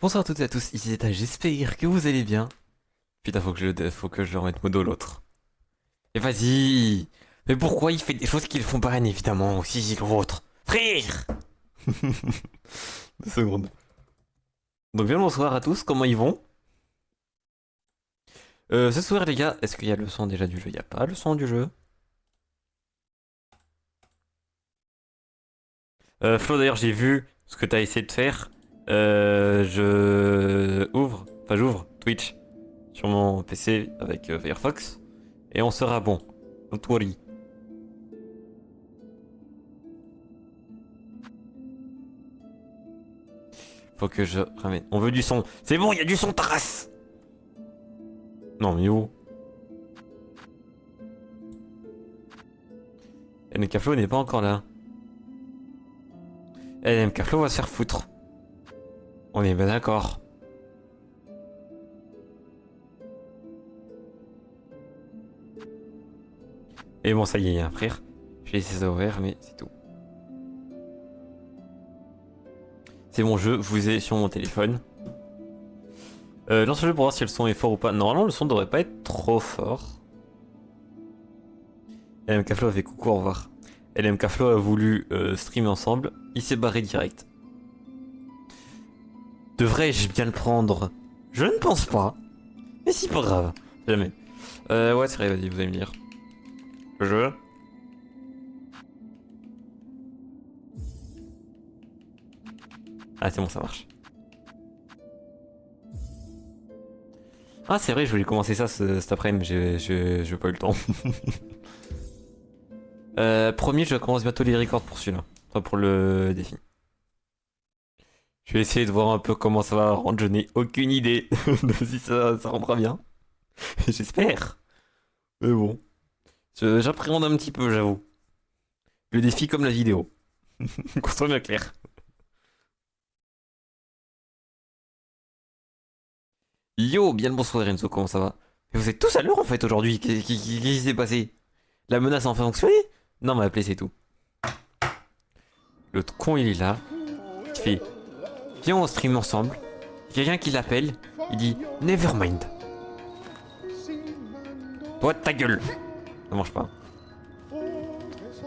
Bonsoir à toutes et à tous, ici Zeta, j'espère que vous allez bien. Putain, faut que je le remette modo l'autre. Et vas-y. Mais pourquoi il fait des choses qui le font pas bien évidemment aussi l'autre? Frère. 2 secondes. Donc bien le bonsoir à tous, comment ils vont? Ce soir les gars, est-ce qu'il y a le son déjà du jeu? Il n'y a pas le son du jeu. Flo d'ailleurs j'ai vu ce que t'as essayé de faire. J'ouvre Twitch sur mon PC avec Firefox et on sera bon. Don't worry. Faut que je ramène. On veut du son. C'est bon, il y a du son, ta race. Non, mais où? LMK Flow n'est pas encore là. LMK Flow va se faire foutre. On est bien d'accord. Et bon, ça y est, il y a un frère. J'ai laissé ça ouvert, mais c'est tout. C'est bon, je vous ai sur mon téléphone. Lance le jeu pour voir si le son est fort ou pas. Normalement, le son devrait pas être trop fort. LMK Flow a fait coucou, au revoir. LMK Flow a voulu streamer ensemble. Il s'est barré direct. Devrais-je bien le prendre? Je ne pense pas. Mais c'est pas grave. Jamais. Ouais, c'est vrai, vas-y, vous allez me dire. Le jeu. Ah, c'est bon, ça marche. Ah, c'est vrai, je voulais commencer ça cet après-midi, mais j'ai pas eu le temps. Premier, je commence bientôt les records pour celui-là. Enfin, pour le défi. Je vais essayer de voir un peu comment ça va rendre. Je n'ai aucune idée de si ça rendra bien. J'espère. Mais bon. J'appréhende un petit peu, j'avoue. Le défi comme la vidéo. Qu'on soit bien clair. Yo, bien le bonsoir Renzo, comment ça va? Mais vous êtes tous à l'heure en fait aujourd'hui. Qu'est-ce qui s'est passé? La menace a enfin fonctionné? Non, m'a appelé, c'est tout. L'autre con, il est là. Il fait viens, on stream ensemble. Il y a quelqu'un qui l'appelle. Il dit Nevermind. Toi, ta gueule. Ça marche pas.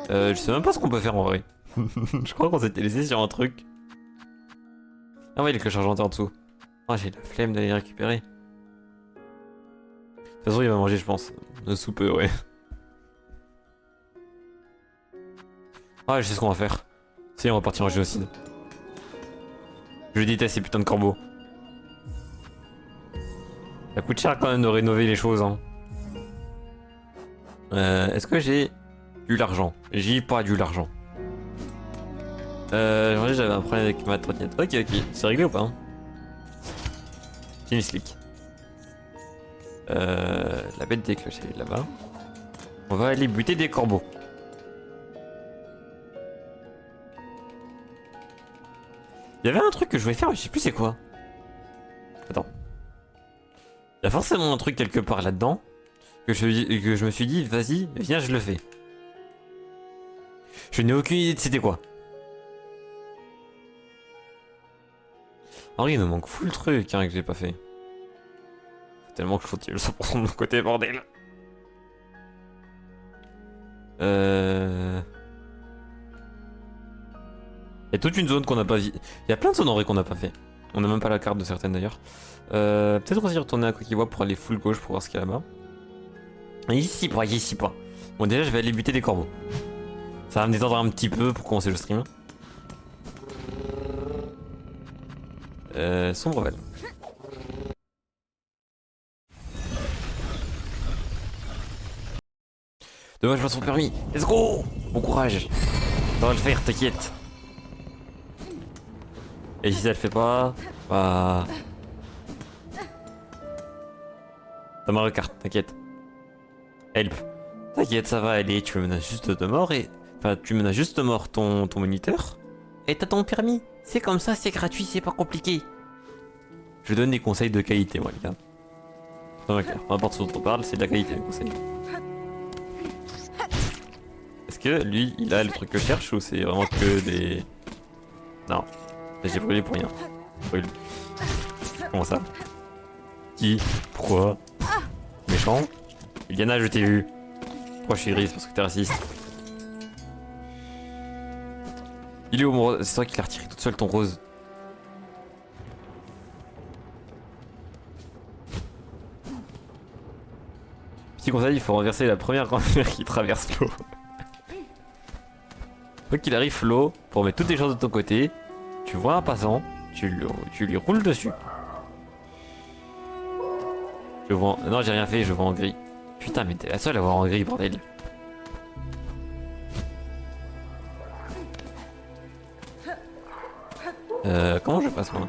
Je sais même pas ce qu'on peut faire en vrai. Je crois qu'on s'était laissé sur un truc. Ah ouais, il y a que chargeur en dessous. Ah, j'ai la flemme d'aller les récupérer. De toute façon, il va manger, je pense. De soupe, ouais. Ah, je sais ce qu'on va faire. Si, on va partir en génocide. Je déteste ces putains de corbeaux. Ça coûte cher quand même de rénover les choses, hein. Est-ce que j'ai eu l'argent? J'ai pas du l'argent. J'avais un problème avec ma trottinette. Ok, ok. C'est réglé ou pas, hein? J'ai une slick. La bête des cloches, elle est là-bas. On va aller buter des corbeaux. Il y avait un truc que je voulais faire, mais je sais plus c'est quoi. Attends. Il y a forcément un truc quelque part là-dedans que je me suis dit, vas-y, viens, je le fais. Je n'ai aucune idée de c'était quoi. En vrai, il me manque full truc hein, que j'ai pas fait. Faut tellement que je continue le 100% de mon côté, bordel. Il y a toute une zone qu'on n'a pas vu. Il y a plein de zones en vrai qu'on n'a pas fait. On n'a même pas la carte de certaines d'ailleurs. Peut-être aussi retourner à Coquivoie pour aller full gauche pour voir ce qu'il y a là-bas. Ici pas, ici pas. Bon déjà je vais aller buter des corbeaux. Ça va me détendre un petit peu pour commencer le stream. Sombrevel. Dommage pas son permis. Let's go. Bon courage. Ça va le faire, t'inquiète. Et si ça le fait pas, bah... T'as mal carte, t'inquiète. Help. T'inquiète, ça va aller, tu me menaces juste de mort et... Enfin, tu menaces juste de mort ton moniteur. Et t'as ton permis. C'est comme ça, c'est gratuit, c'est pas compliqué. Je donne des conseils de qualité, moi, les gars. Non, clair. Peu importe ce dont on parle, c'est de la qualité, les conseils. Est-ce que lui, il a le truc que je cherche ou c'est vraiment que des... Non. J'ai brûlé pour rien. Brûle. Comment ça? Qui? Pourquoi? Méchant? Iliana, je t'ai vu. Pourquoi je suis grise? Parce que t'es raciste. Il est où mon rose? C'est toi qui l'as retiré toute seule ton rose. Petit conseil, il faut renverser la première grand-mère qui traverse l'eau. Quoi qu'il arrive, Flo, pour mettre toutes les chances de ton côté, tu vois un passant, tu lui roules dessus. Je vois en... Non, j'ai rien fait, je vois en gris. Putain, mais t'es la seule à voir en gris, bordel. Comment je passe, moi?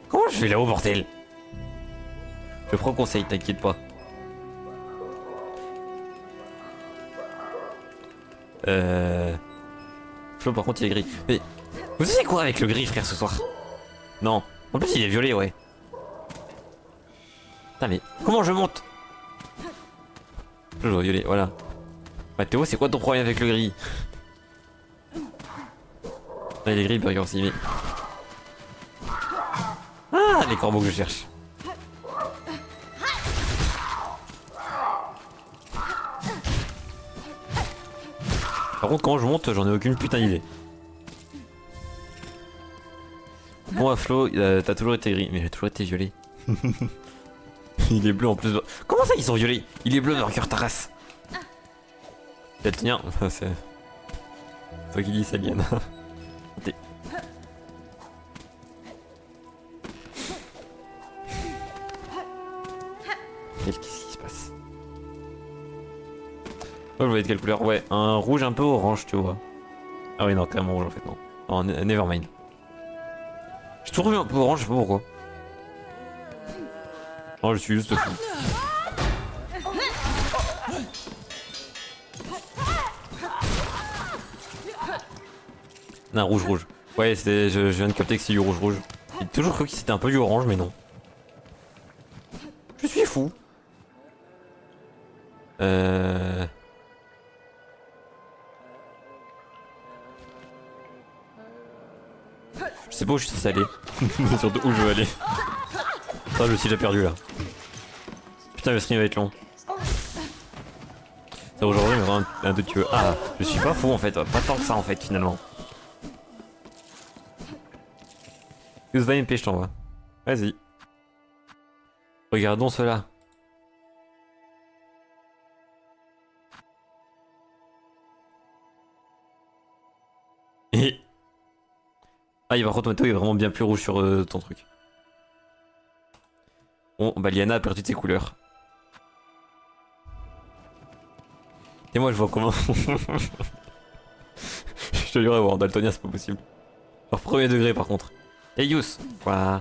Comment je fais là-haut, bordel? Je prends conseil, t'inquiète pas. Flo, par contre, il est gris. Mais vous savez quoi avec le gris, frère, ce soir? Non. En plus, il est violet, ouais. Putain, mais comment je monte? Je vois violet, voilà. Bah, Théo, c'est quoi ton problème avec le gris? Ah, il est gris, Burger aussi, mais... Ah, les corbeaux que je cherche. Par contre, quand je monte, j'en ai aucune putain d'idée. Bon, à Flo, t'as toujours été gris, mais j'ai toujours été violet. Il est bleu en plus. Comment ça, ils sont violets? Il est bleu, Burger, ta race. Il va tenir. C'est toi qui dis ça, Liane. Qu'est-ce qui se passe? Oh, je voulais de quelle couleur? Ouais, un rouge un peu orange, tu vois. Ah oui, non, carrément rouge en fait, non. Non, nevermind. J'ai toujours vu un peu orange, je sais pas pourquoi. Non, je suis juste fou. Non, rouge, rouge. Ouais, je viens de capter que c'est du rouge, rouge. J'ai toujours cru que c'était un peu du orange, mais non. Je suis fou. Je sais pas où je suis censé aller. Surtout où je veux aller. Ça, je suis déjà perdu là. Putain, le stream va être long. Ça aujourd'hui, mais vraiment un doute tu veux. Ah, je suis pas fou en fait. Pas tant que ça en fait, finalement. Use va MP, je t'envoie. Vas-y. Regardons cela. Et... Ah, il va contre Mathéo, il est vraiment bien plus rouge sur ton truc. Bon, bah Liana a perdu de ses couleurs. Et moi je vois comment... Je te jure, en daltonien c'est pas possible. Alors premier degré par contre. Hey Yous. Voilà.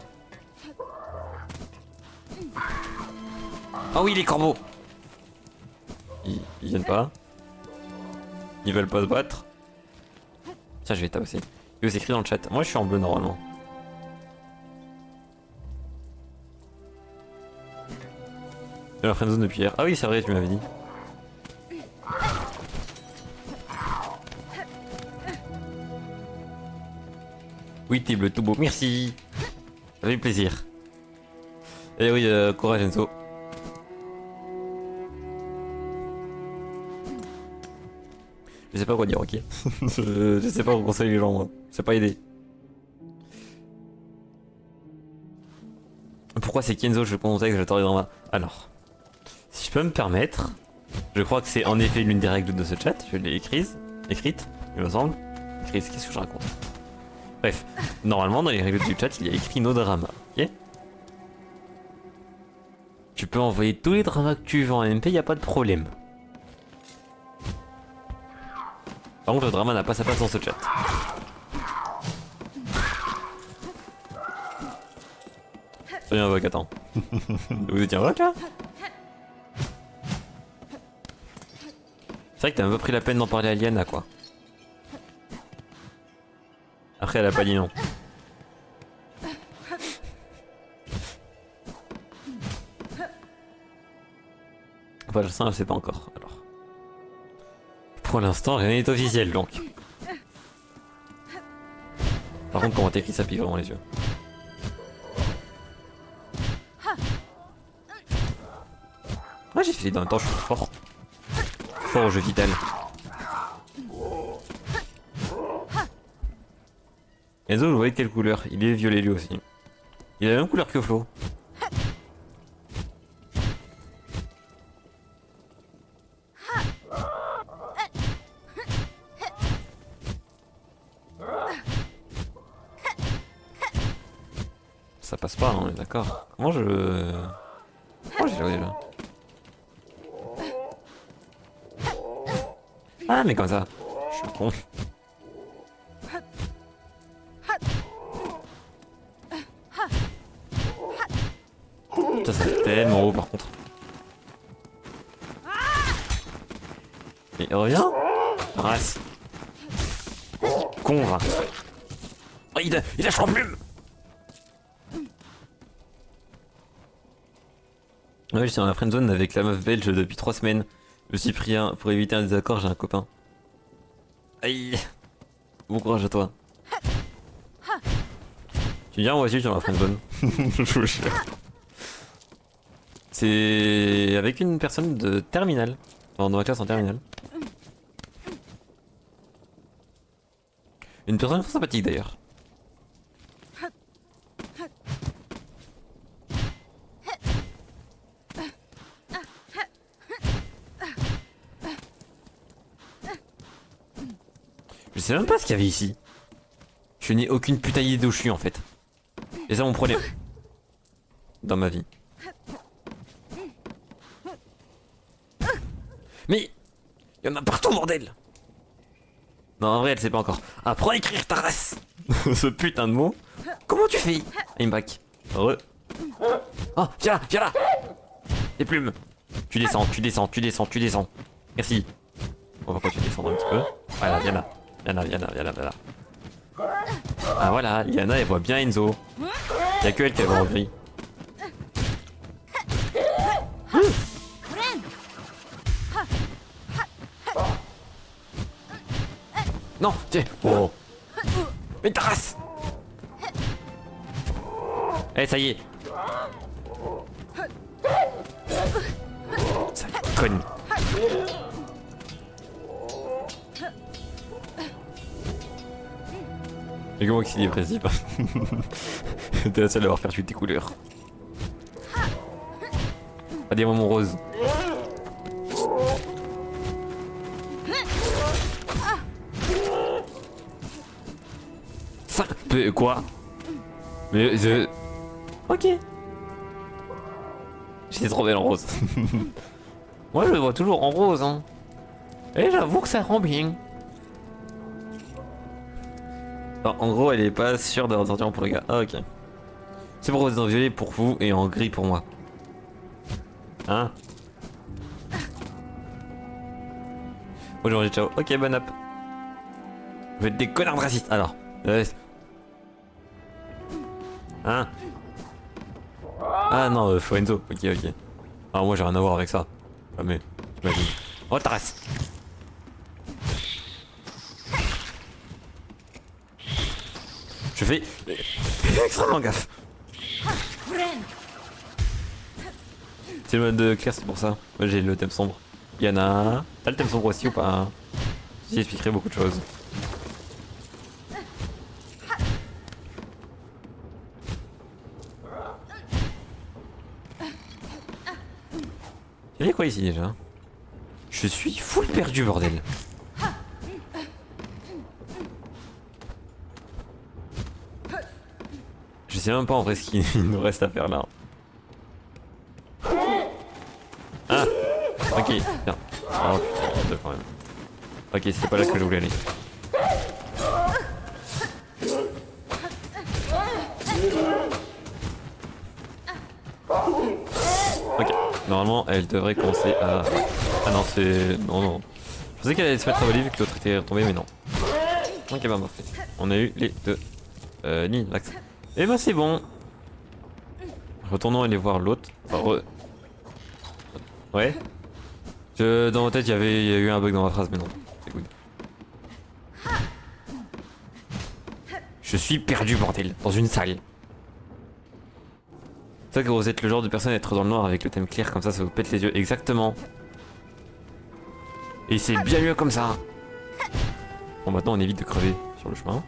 Ah oui les corbeaux. Ils viennent pas. Ils veulent pas se battre. Tiens, je vais tabasser. Yous écrit dans le chat. Moi je suis en bleu normalement. De la friendzone depuis hier. Ah oui c'est vrai, tu m'avais dit. Oui t'es bleu tout beau. Merci. Avec plaisir. Et oui, courage Enzo. Je sais pas quoi dire, ok. je sais pas où conseiller les gens, moi. C'est pas aider. Pourquoi c'est Kenzo, je pense que j'attends les dramas. Alors, si je peux me permettre, je crois que c'est en effet l'une des règles de ce chat. Je l'ai écrite, il me semble. Écrite, qu'est-ce que je raconte? Bref, normalement dans les règles du chat, il y a écrit nos dramas, ok? Tu peux envoyer tous les dramas que tu veux en MP, y a pas de problème. Par contre, le drama n'a pas sa place dans ce chat. Soyez un voc, attends. Vous étiez un voc là? C'est vrai que t'as même pas pris la peine d'en parler à Liana quoi. Après elle a pas dit non. Pour l'instant elle sait pas encore alors. Pour l'instant rien n'est officiel donc. Par contre, comment t'écris, ça pique vraiment les yeux. Moi j'ai fait dans le temps, je suis fort. Fort au jeu vital. Enzo, vous voyez de quelle couleur? Il est violet lui aussi. Il a la même couleur que Flo. Ça passe pas, hein, on est d'accord. Comment je... Comment j'ai joué déjà? Ah mais comme ça. Je suis con. Ça c'est tellement haut par contre. Et reviens. Race. Con va. Oh, il lâche en plume. Ouais, j'étais dans la friendzone avec la meuf belge depuis 3 semaines. Je me suis pris un... Pour éviter un désaccord, j'ai un copain. Aïe. Bon courage à toi. Tu viens moi aussi dans la friendzone. Je vous jure. C'est avec une personne de terminale. Enfin, dans ma classe en terminale. Une personne très sympathique d'ailleurs. Je sais même pas ce qu'il y avait ici. Je n'ai aucune putain idée d'où je suis en fait. Et ça mon problème. Dans ma vie. Mais il y en a partout bordel. Non en vrai elle sait pas encore. Apprends à écrire ta race. Ce putain de mot. Comment tu fais? I'm back. Re. Oh viens là, viens là. Les plumes. Tu descends, tu descends, tu descends, tu descends. Merci. On va pas tu descendre un petit peu. Voilà, viens là. Viens là, viens là, viens là, viens là. Ah voilà, Yana elle voit bien Enzo. Y'a que elle qui voit en gris. Non, tiens. Oh. Mais ta race. Eh ça y est. Ça conne. Et comment qu'il est dépressif. T'es la seule à avoir perdu tes couleurs. Ah des moments roses. Ça quoi? Mais je... Ok. J'étais trop belle en rose. Moi je le vois toujours en rose hein. Et j'avoue que ça rend bien. Alors, en gros elle est pas sûre d'avoir sorti pour les gars. Ah ok. C'est pour rose en violet pour vous et en gris pour moi. Hein? Bonjour et ciao. Ok bonne app. Vous êtes des connards de racistes alors. Hein? Ah non, faut Enzo. Ok, ok. Ah, moi j'ai rien à voir avec ça. Jamais. J'imagine. Oh, ta race! Je fais extrêmement gaffe. C'est le mode clair, c'est pour ça. Moi j'ai le thème sombre. Yana, t'as le thème sombre aussi ou pas? J'y expliquerai beaucoup de choses. Il y avait quoi ici déjà? Je suis full perdu bordel. Je sais même pas en vrai ce qu'il nous reste à faire là. Ah. Ok, tiens. Oh putain, quand même. Ok, c'était pas là que je voulais aller. Ok, normalement elle devrait commencer à... Ah non, c'est... Non, non. Je pensais qu'elle allait se mettre à voler vu que l'autre était retombé, mais non. Ok, bah parfait. On a eu les deux lignes d'axe. Et bah c'est bon. Retournons aller voir l'autre. Enfin, ouais. Dans ma tête, il y a eu un bug dans ma phrase, mais non. C'est good. Je Je suis perdu, bordel, dans une salle. C'est vrai que vous êtes le genre de personne à être dans le noir avec le thème clair, comme ça vous pète les yeux. Exactement. Et c'est bien mieux comme ça. Bon, maintenant on évite de crever sur le chemin.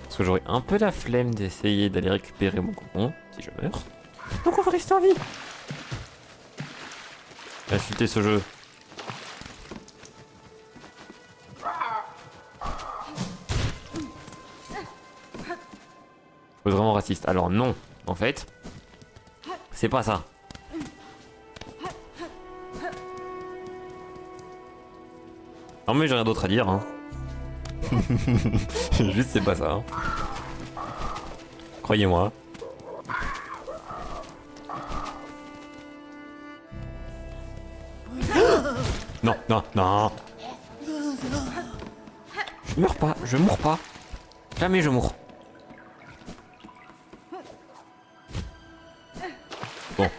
Parce que j'aurais un peu la flemme d'essayer d'aller récupérer mon cocon, si je meurs. Donc on va rester en vie. Insulter ce jeu. Faut être vraiment raciste. Alors non, en fait, c'est pas ça. Non mais j'ai rien d'autre à dire. Hein. Juste c'est pas ça. Hein. Croyez-moi. Non, non, non. Je meurs pas, je mourre pas. Jamais je mourre. Bon,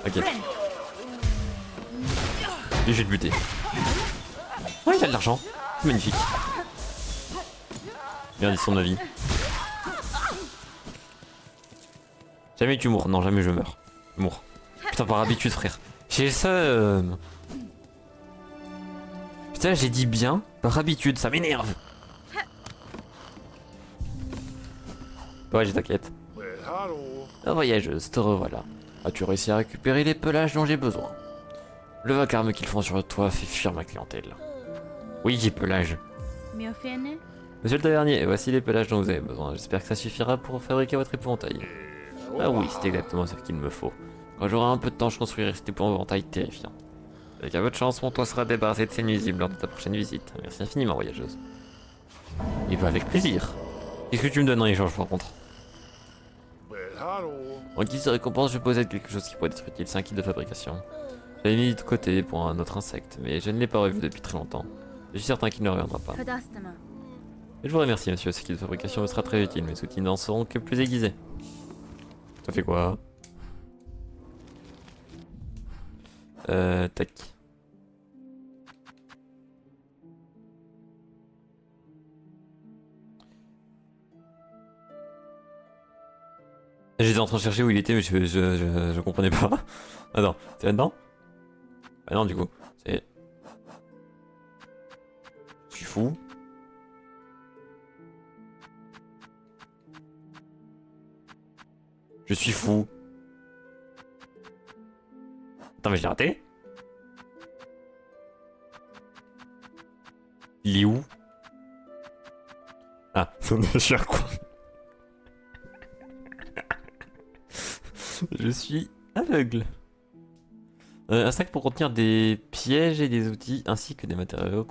ok. Et je vais te buter. Ouais, il a de l'argent. C'est magnifique. Regardez son avis. Jamais tu mourras. Non, jamais je meurs. Je mourre. Putain, par habitude, frère. J'ai ça. Putain, j'ai dit bien. Par habitude, ça m'énerve. Ouais, je t'inquiète. La voyageuse, te revoilà. As-tu réussi à récupérer les pelages dont j'ai besoin? Le vacarme qu'ils font sur toi fait fuir ma clientèle. Oui, j'ai pelage. Monsieur le tavernier, voici les pelages dont vous avez besoin. J'espère que ça suffira pour fabriquer votre épouvantail. Ah oui, c'est exactement ce qu'il me faut. Quand j'aurai un peu de temps, je construirai cet épouvantail terrifiant. Avec un peu de chance, mon toit sera débarrassé de ses nuisibles lors de ta prochaine visite. Merci infiniment, voyageuse. Et bah avec plaisir. Qu'est-ce que tu me donnes en échange par contre? En guise de récompense, je possède quelque chose qui pourrait être utile, c'est un kit de fabrication. J'avais mis de côté pour un autre insecte, mais je ne l'ai pas revu depuis très longtemps. Je suis certain qu'il ne reviendra pas. Et je vous remercie, monsieur, ce kit de fabrication me sera très utile, mes outils n'en seront que plus aiguisés. Ça fait quoi? Tac. J'étais en train de chercher où il était, mais je comprenais pas. Attends, c'est là-dedans? Bah non, du coup, c'est... Je suis fou. Je suis fou. Attends, mais je l'ai raté? Il est où? Ah, je suis un con. Je suis aveugle. Un sac pour contenir des pièges et des outils, ainsi que des matériaux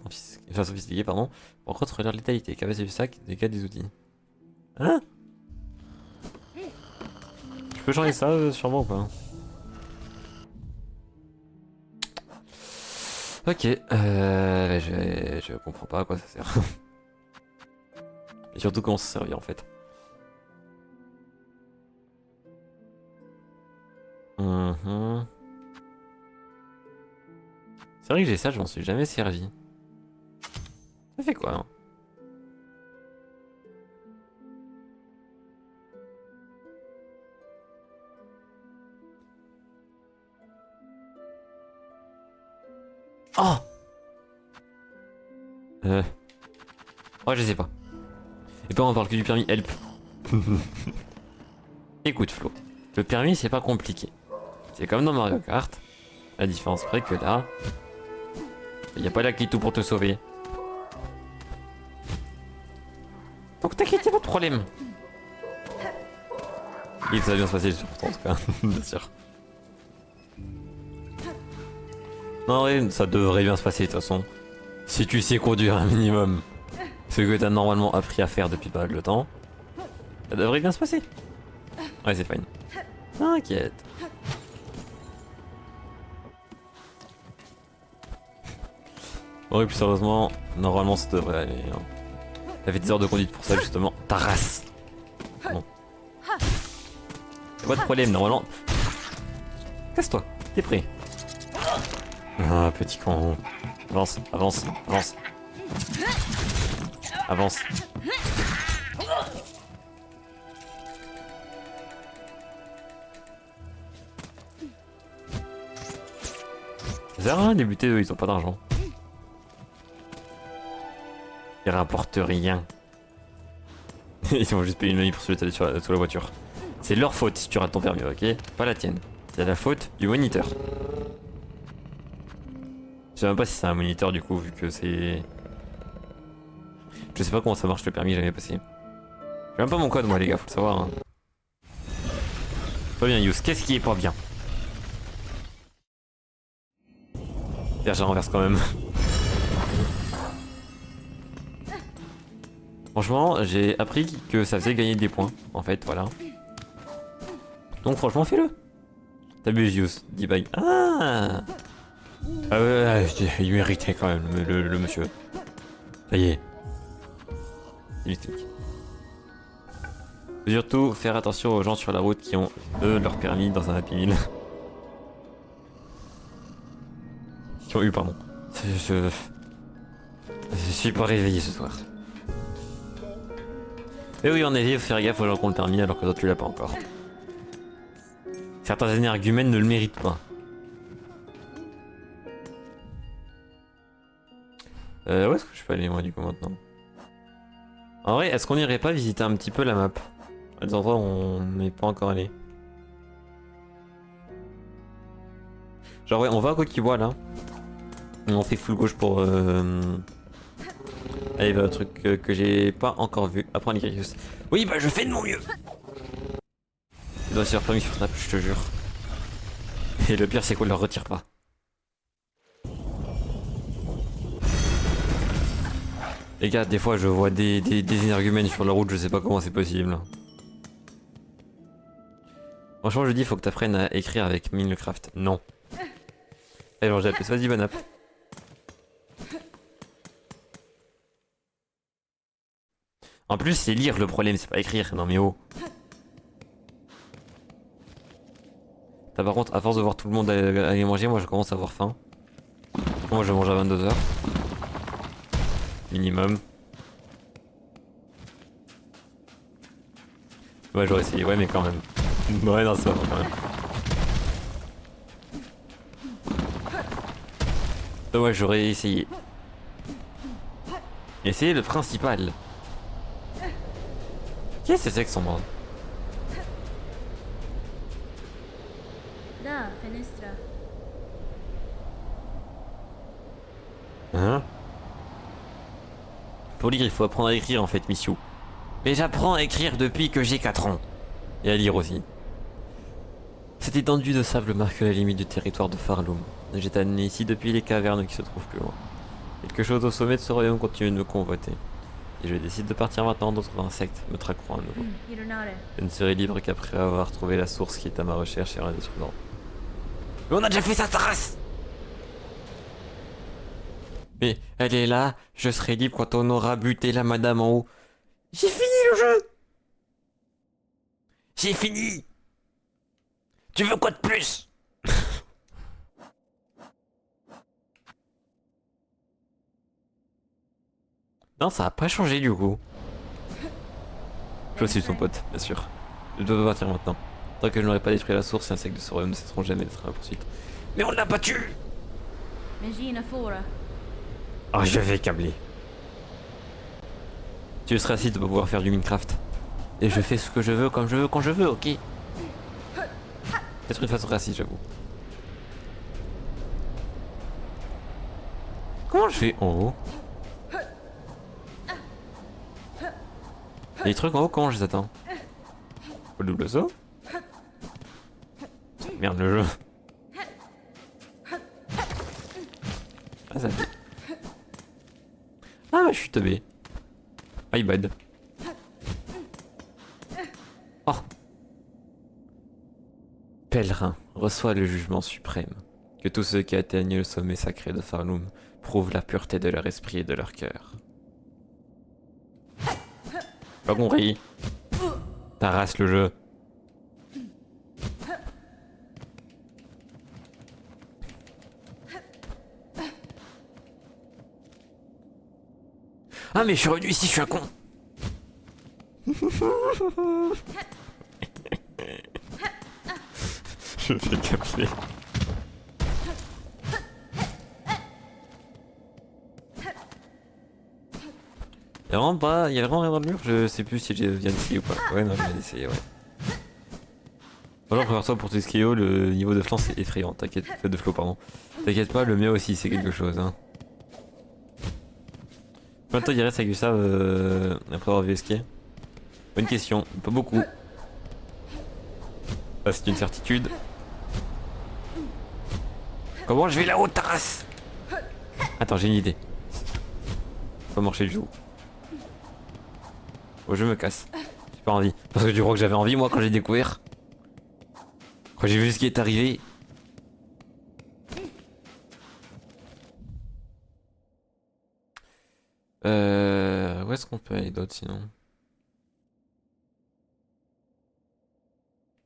sophistiqués, pardon, pour contrôler la létalité. Qu'avait le sac des cas des outils. Hein? Je peux changer ça, sûrement ou pas? Ok, je comprends pas à quoi ça sert. Et surtout comment ça servir en fait. C'est vrai que j'ai ça, je m'en suis jamais servi. Ça fait quoi hein? Oh oh, je sais pas. Et pas on parle que du permis help. Écoute Flo, le permis c'est pas compliqué. C'est comme dans Mario Kart. La différence près que là, y a pas la clé tout pour te sauver. Donc t'inquiète, y'a pas de problème. Et ça va bien se passer, pourtant, en tout cas, bien sûr. Non, ouais, ça devrait bien se passer de toute façon. Si tu sais conduire un minimum, ce que t'as normalement appris à faire depuis pas mal de temps, ça devrait bien se passer. Ouais, c'est fine. T'inquiète. Bon, et plus sérieusement, normalement ça devrait aller. Hein. T'as fait des heures de conduite pour ça, justement. Ta race. Bon. Y'a pas de problème, normalement. Casse-toi, t'es prêt. Ah, petit con. Avance, avance, avance. Avance. Ça sert à rien de débuter, eux, ils ont pas d'argent. Ils rapportent rien. Ils vont juste payer une monnaie pour se l'étaler sur la voiture. C'est leur faute si tu rates ton permis, ok? Pas la tienne. C'est la faute du moniteur. Je sais même pas si c'est un moniteur du coup, vu que c'est... Je sais pas comment ça marche le permis, j'avais passé. J'ai même pas mon code moi les gars, faut le savoir. Hein. Pas bien Yous, qu'est-ce qui est pas bien? Tiens, je renverse quand même. Franchement, j'ai appris que ça faisait gagner des points, en fait, voilà. Donc franchement, fais-le. T'abuses Yous, dis bye. Ah, ah ouais, il méritait quand même, le monsieur. Ça y est. Surtout, faire attention aux gens sur la route qui ont, eux, leur permis dans un Happy Meal. Qui ont eu, pardon. Je suis pas réveillé ce soir. Et oui, en effet, faut faire gaffe aux gens qui ont le permis alors que toi tu l'as pas encore. Certains énergumènes ne le méritent pas. Où est-ce que je peux aller moi du coup maintenant? En vrai, est-ce qu'on irait pas visiter un petit peu la map? À des endroits où on n'est pas encore allé. Genre ouais, on va à Coquibois là. On fait full gauche pour aller vers un truc que j'ai pas encore vu. Apprendre l'Icarus. Oui, bah je fais de mon mieux. Il doit se faire permis sur Snap, je te jure. Et le pire c'est qu'on le retire pas. Les gars, des fois je vois des énergumènes sur la route, je sais pas comment c'est possible. Franchement, je dis, faut que t'apprennes à écrire avec Minecraft. Non. Allez, genre, j'ai appelé ça, vas-y, bonne app. En plus, c'est lire le problème, c'est pas écrire. Non, mais oh. Par contre, à force de voir tout le monde aller manger, moi je commence à avoir faim. Moi, je mange à 22 h. Minimum. Ouais, j'aurais essayé, ouais, mais quand même. Ouais, non, ça va quand même. Ouais, j'aurais essayé. Essayer le principal. Qu'est-ce que c'est que son monde? Hein? Pour lire, il faut apprendre à écrire en fait, Missiou. Mais j'apprends à écrire depuis que j'ai 4 ans. Et à lire aussi. Cette étendue de sable marque la limite du territoire de Farloum. J'étais amené ici depuis les cavernes qui se trouvent plus loin. Quelque chose au sommet de ce royaume continue de me convoiter. Si je décide de partir maintenant, d'autres insectes me traqueront à nouveau. Je ne serai libre qu'après avoir trouvé la source qui est à ma recherche et la détruisant. Mais on a déjà fait ça, ta race! Mais elle est là, je serai libre quand on aura buté la madame en haut. J'ai fini le jeu! J'ai fini! Tu veux quoi de plus? Non, ça a pas changé du coup. Je suis son pote, bien sûr. Je dois partir maintenant. Tant que je n'aurai pas détruit la source, les insectes de ce royaume ne cesseront jamais d'être à la poursuite. Mais on l'a battu! Oh, je vais câbler. Tu seras assis de pouvoir faire du Minecraft. Et je fais ce que je veux, comme je veux, quand je veux, ok? Peut-être une façon raciste, j'avoue. Comment je fais en haut? Les trucs en haut, comment je les attends? Au double saut? Merde, le jeu. Ah, ça fait. Ah, je suis teubé. My bad. Oh. Pèlerin, reçois le jugement suprême. Que tous ceux qui atteignent le sommet sacré de Farloum prouvent la pureté de leur esprit et de leur cœur. Pas compris. T'arrases le jeu. Ah mais je suis revenu ici, je suis un con. Je fais capter. Il y a vraiment rien dans le mur, je sais plus si j'ai bien essayé ou pas. Ouais, non, j'ai bien essayé, ouais. Alors, prépare-toi pour tes skills, le niveau de flanc c'est effrayant, t'inquiète, de flow, pardon. T'inquiète pas, le mien aussi c'est quelque chose, hein. Combien de temps il reste avec ça après avoir vu skier? Bonne question, pas beaucoup. Ah, c'est une certitude. Comment je vais là-haut, Taras? Attends, j'ai une idée. Pas marcher du tout. Oh, je me casse. J'ai pas envie. Parce que tu crois que j'avais envie, moi, quand j'ai découvert? Quand j'ai vu ce qui est arrivé. Où est-ce qu'on peut aller d'autre sinon?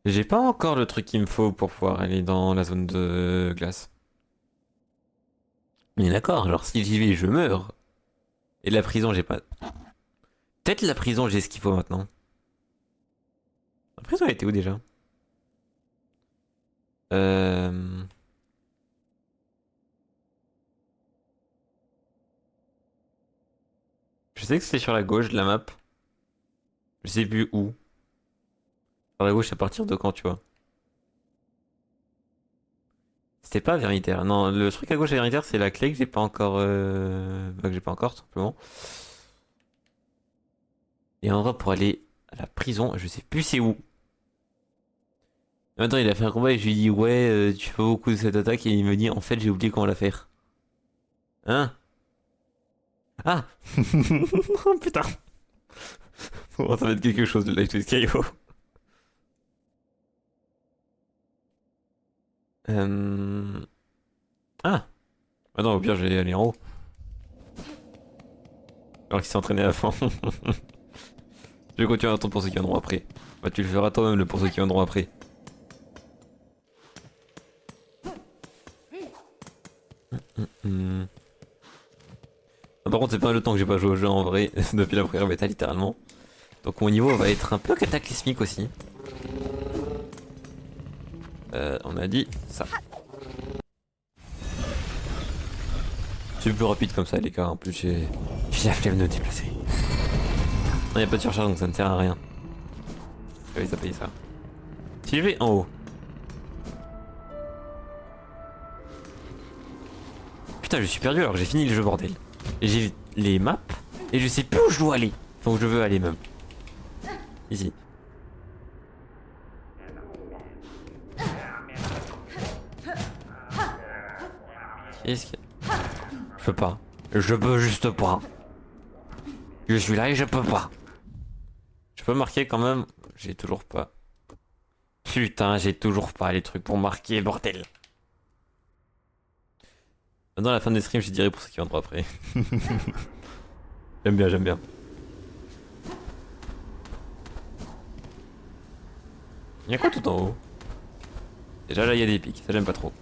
J'ai pas encore le truc qu'il me faut pour pouvoir aller dans la zone de glace. Mais d'accord, genre si j'y vais, je meurs. Et la prison, j'ai pas. Peut-être la prison, j'ai ce qu'il faut maintenant. La prison, elle était où déjà? Euh... Je sais que c'était sur la gauche de la map. Je sais plus où. Sur la gauche à partir de quand, tu vois? C'était pas véritaire. Non, le truc à gauche à véritaire, c'est la clé que j'ai pas encore. Bah, que j'ai pas encore, tout simplement. Et un endroit pour aller à la prison, je sais plus c'est où. Maintenant, il a fait un combat et je lui dis, ouais, tu fais beaucoup de cette attaque. Et il me dit, en fait, j'ai oublié comment la faire. Hein? Ah! Oh putain! Bon, ça va être quelque chose de Life to Skyro. Ah! Ah non, au pire, je vais aller en haut. Alors qu'il s'est entraîné avant. Je vais continuer à attendre pour ceux qui viendront après. Bah, tu le feras toi-même, le pour ceux qui viendront après. Ah, par contre, c'est pas le temps que j'ai pas joué au jeu en vrai, depuis la première bêta, littéralement. Donc mon niveau va être un peu cataclysmique aussi. On a dit ça. C'est plus rapide comme ça, les gars. En plus, j'ai la flemme de me déplacer. Non, y'a pas de surcharge donc ça ne sert à rien. Je vais payer ça. Si je vais en haut. Putain, je suis perdu alors que j'ai fini le jeu, bordel. Et j'ai les maps et je sais plus où je dois aller. Enfin, où je veux aller même. Ici. Qu'est-ce que... Je peux pas. Je peux juste pas. Je suis là et je peux pas. Je peux marquer quand même. J'ai toujours pas. Putain, j'ai toujours pas les trucs pour marquer, bordel. Dans la fin des streams, je dirais pour ceux qui viendront après. J'aime bien, j'aime bien. Y'a quoi tout en haut? Déjà là, il y a des pics, ça j'aime pas trop.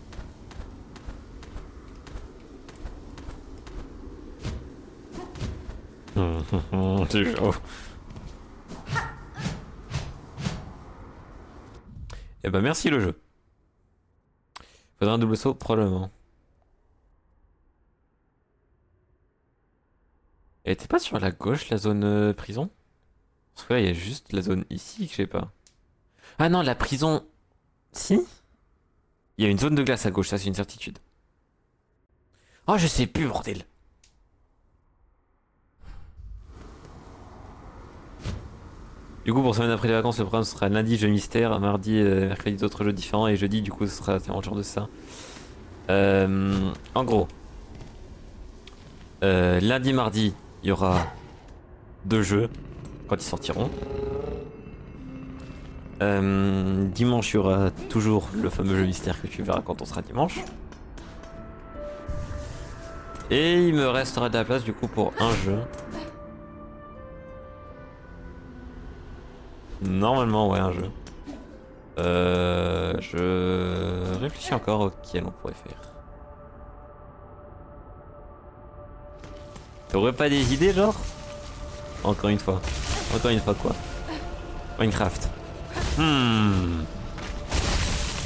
C'est chaud. Eh bah merci le jeu. Faudra un double saut probablement. Elle était pas sur la gauche la zone prison? Parce que là il y a juste la zone ici que je sais pas. Ah non la prison... Si? Il y a une zone de glace à gauche, ça c'est une certitude. Oh je sais plus bordel. Du coup pour semaine après les vacances le programme sera lundi jeu mystère, mardi mercredi d'autres jeux différents et jeudi du coup ce sera un genre de ça. En gros. Lundi mardi il y aura 2 jeux quand ils sortiront. Dimanche, il y aura toujours le fameux jeu mystère que tu verras quand on sera dimanche. Et il me restera de la place du coup pour un jeu. Normalement, ouais, un jeu. Je réfléchis encore auquel on pourrait faire. T'aurais pas des idées, genre? Encore une fois. Encore une fois quoi. Minecraft.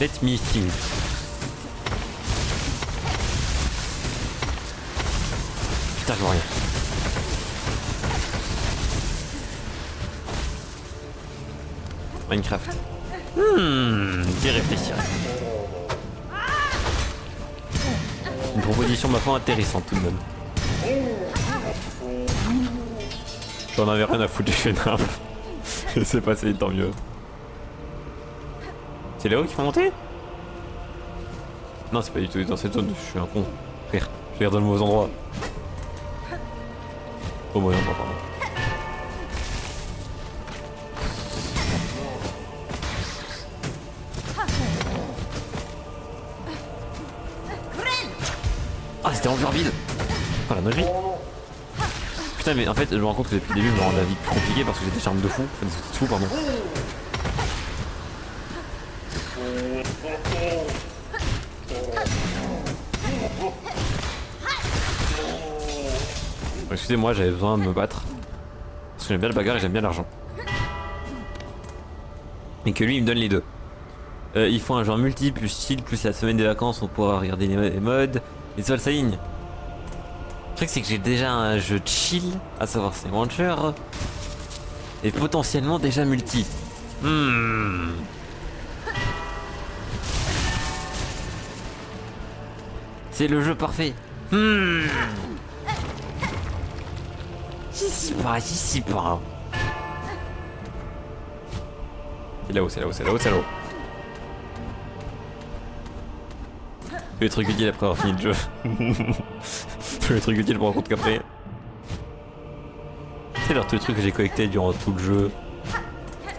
Let me think. Putain, je vois rien. Minecraft. J'y réfléchirai. Une proposition ma foi intéressante tout de même. J'en avais rien à foutre du phénomène. C'est passé, tant mieux. C'est là-haut qu'il faut monter? Non, c'est pas du tout dans cette zone, je suis un con. Frère, je vais dans le mauvais endroit. Au mauvais endroit, pardon. Ah, c'était encore vide. Oh la noterie. Putain, mais en fait, je me rends compte que depuis le début, je me rends la vie plus compliquée parce que j'ai des charmes de fou. Enfin, des outils de fou, pardon. Excusez-moi, j'avais besoin de me battre. Parce que j'aime bien le bagarre et j'aime bien l'argent. Et que lui, il me donne les deux. Il faut un genre multi, plus chill, plus la semaine des vacances, on pourra regarder les modes. Les seuls s'alignent. Le truc, c'est que j'ai déjà un jeu chill, à savoir c'est Venture. Et potentiellement déjà multi. C'est le jeu parfait. J'y suis pas, j'y suis pas. C'est là-haut, c'est là-haut, c'est là-haut, c'est là-haut. Tous les trucs utiles après avoir fini le jeu. Tous les trucs utiles pour un compte qu'après. C'est leur tous les trucs que j'ai collectés durant tout le jeu.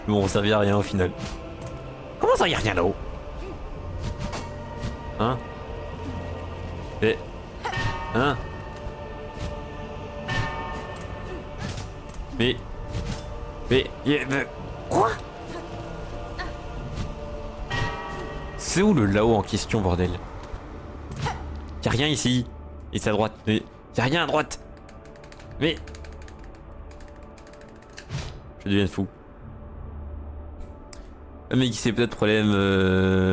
Ils m'ont servi à rien au final. Comment ça, y'a rien là-haut? Hein? Mais... Hein? Mais... Quoi? C'est où le là-haut en question, bordel? Y'a rien ici. Et c'est à droite. Mais... Y'a rien à droite. Mais... Je deviens fou. Mais c'est peut-être problème,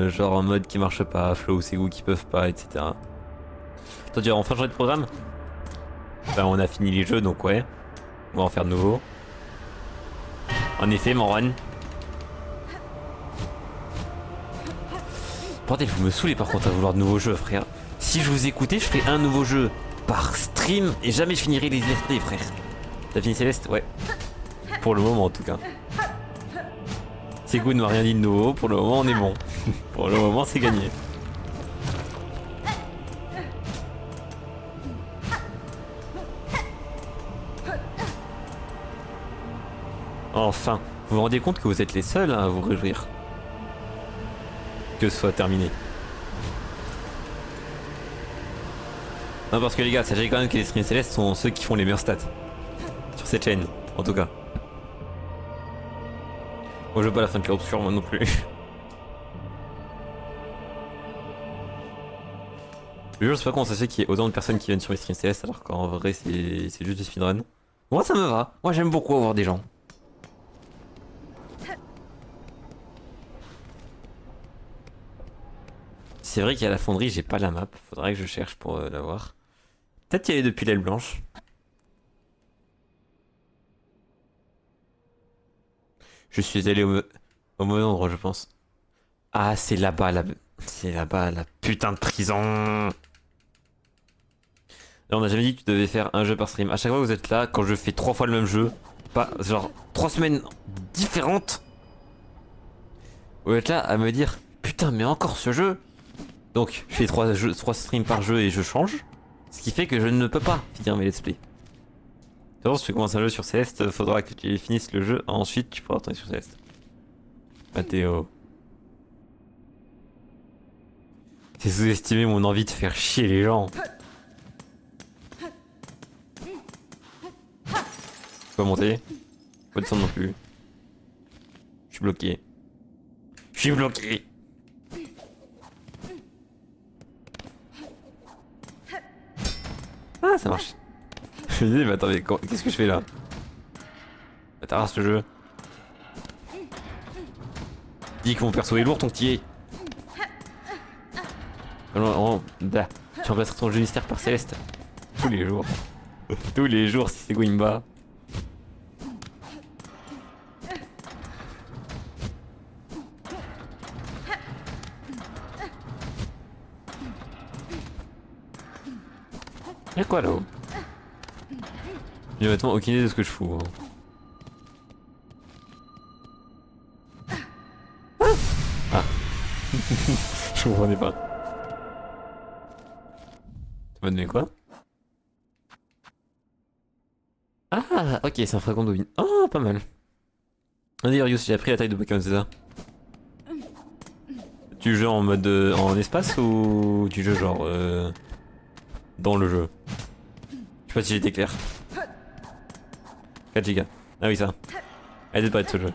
genre un mode qui marche pas, flow, c'est où qui peuvent pas, etc. Toi tu vas enfin changer de programme? Ben on a fini les jeux donc ouais. On va en faire de nouveau. En effet, mon run. Bordel, vous me saoulez par contre à vouloir de nouveaux jeux, frère. Si je vous écoutais, je ferais un nouveau jeu par stream et jamais je finirais les NFT, frère. T'as fini Céleste? Ouais. Pour le moment en tout cas. C'est good, ne m'a rien dit de nouveau, pour le moment on est bon. Pour le moment c'est gagné. Enfin, vous vous rendez compte que vous êtes les seuls à vous réjouir que ce soit terminé. Non parce que les gars, sachez quand même que les streams célestes sont ceux qui font les meilleurs stats. Sur cette chaîne, en tout cas. Moi je veux pas la fin de Cloud sur moi non plus. Je sais pas comment ça se fait qu'il y ait autant de personnes qui viennent sur les streams célestes alors qu'en vrai c'est juste du speedrun. Moi ça me va, moi j'aime beaucoup avoir des gens. C'est vrai qu'à la fonderie j'ai pas la map, faudrait que je cherche pour l'avoir. Peut-être qu'il y a depuis l'aile blanche. Je suis allé au mauvais endroit je pense. Ah c'est là-bas c'est là-bas la putain de prison. Là, on a jamais dit que tu devais faire un jeu par stream. À chaque fois que vous êtes là, quand je fais 3 fois le même jeu, pas genre 3 semaines différentes, vous êtes là à me dire putain mais encore ce jeu. Donc je fais 3 streams par jeu et je change. Ce qui fait que je ne peux pas finir mes let's play. D'abord si tu commences un jeu sur Céleste, faudra que tu finisses le jeu, ensuite tu pourras retourner sur Céleste. Mathéo. C'est sous-estimer mon envie de faire chier les gens. Pas monter. Pas descendre non plus. Je suis bloqué. Je suis bloqué. Ah ça marche. Je me disais mais attends mais qu'est-ce que je fais là? Bah, t'arrases le jeu. Dis que mon perso est lourd, ton petit. Bah, tu remplaceras ton jeu mystère par Céleste. Tous les jours. Tous les jours si c'est Gwimba. Y'a quoi là-haut? J'ai honnêtement aucune idée de ce que je fous. Ah. Je comprenais pas. Tu m'as donné quoi? Ah, ok, c'est un fragment d'Ovine. Oh, pas mal. D'ailleurs, Yous, j'ai appris la taille de Pokémon, c'est ça? Tu joues en mode en espace ou tu joues genre dans le jeu? Je sais pas si j'étais clair. 4 Go. Ah oui, ça. Arrêtez de parler de ce jeu.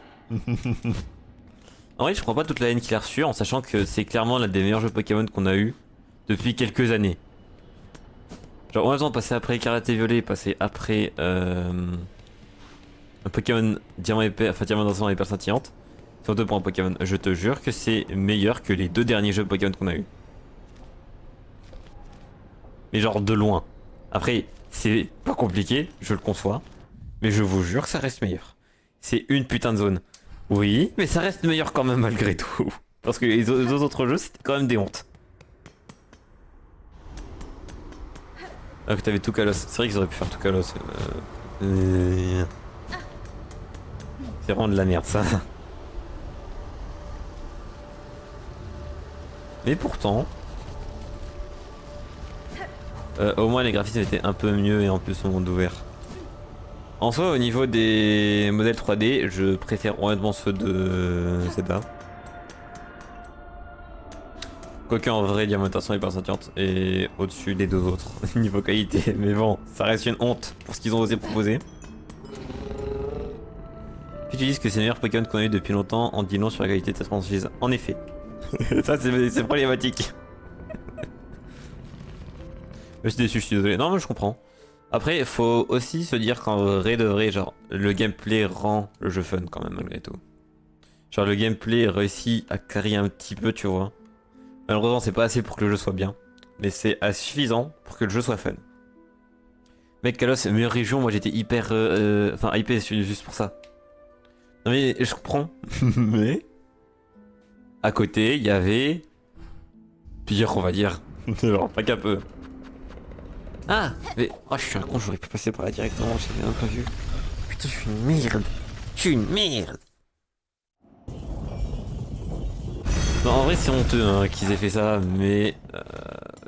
En vrai, je prends pas toute la haine qu'il a reçue en sachant que c'est clairement l'un des meilleurs jeux Pokémon qu'on a eu depuis quelques années. Genre, en même temps, passer après Écarlate et Violet, passer après un Pokémon Diamant épais, enfin Diamant dansant et Perle scintillante, surtout pour un Pokémon, je te jure que c'est meilleur que les 2 derniers jeux Pokémon qu'on a eu. Mais genre de loin. Après, c'est pas compliqué, je le conçois, mais je vous jure que ça reste meilleur. C'est une putain de zone. Oui, mais ça reste meilleur quand même malgré tout. Parce que les autres jeux, c'était quand même des hontes. Ah, que t'avais tout Kalos. C'est vrai qu'ils auraient pu faire tout Kalos. C'est vraiment de la merde ça. Mais pourtant, au moins les graphismes étaient un peu mieux et en plus au monde ouvert. En soi, au niveau des modèles 3D, je préfère honnêtement ceux de Zelda. Quoique en vrai, Diamantation et Perle scintillante est au-dessus des 2 autres niveau qualité. Mais bon, ça reste une honte pour ce qu'ils ont osé proposer. Puis tu dis que c'est le meilleur Pokémon qu'on a eu depuis longtemps en dit non sur la qualité de cette franchise. En effet. Ça c'est problématique. Je suis déçu, je suis désolé. Non mais je comprends. Après, il faut aussi se dire qu'en vrai de vrai, genre, le gameplay rend le jeu fun quand même malgré tout. Genre le gameplay réussit à carrer un petit peu, tu vois. Malheureusement, c'est pas assez pour que le jeu soit bien, mais c'est suffisant pour que le jeu soit fun. Mec, Kalos, meilleure région, moi j'étais hyper... Enfin, hypé juste pour ça. Non mais je comprends, mais... À côté, il y avait... Pire, on va dire. Genre, pas qu'un peu. Ah, mais... Oh, je suis un con, j'aurais pu passer par là directement, j'avais même pas vu. Putain, je suis une merde. Je suis une merde. Non, en vrai, c'est honteux hein, qu'ils aient fait ça, mais...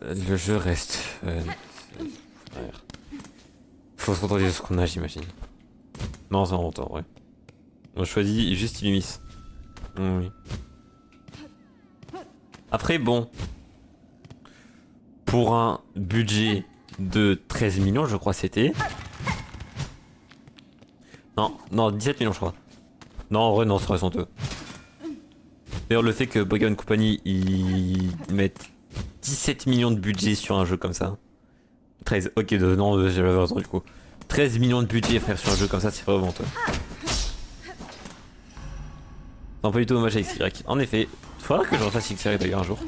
le jeu reste... faut se contenter de ce qu'on a, j'imagine. Non, c'est honteux, en vrai. On choisit juste Illumis. Oui. Après, bon... Pour un budget de 13 millions, je crois c'était... Non, 17 millions, je crois. Non, en vrai, non, ça reste honteux. D'ailleurs, le fait que Pokémon Company ils mettent 17 millions de budget sur un jeu comme ça. 13, ok, non, j'avais raison du coup. 13 millions de budget, frère, sur un jeu comme ça, c'est vraiment honteux. Non, pas du tout hommage à XY. En effet, faudra que je refasse XY d'ailleurs un jour.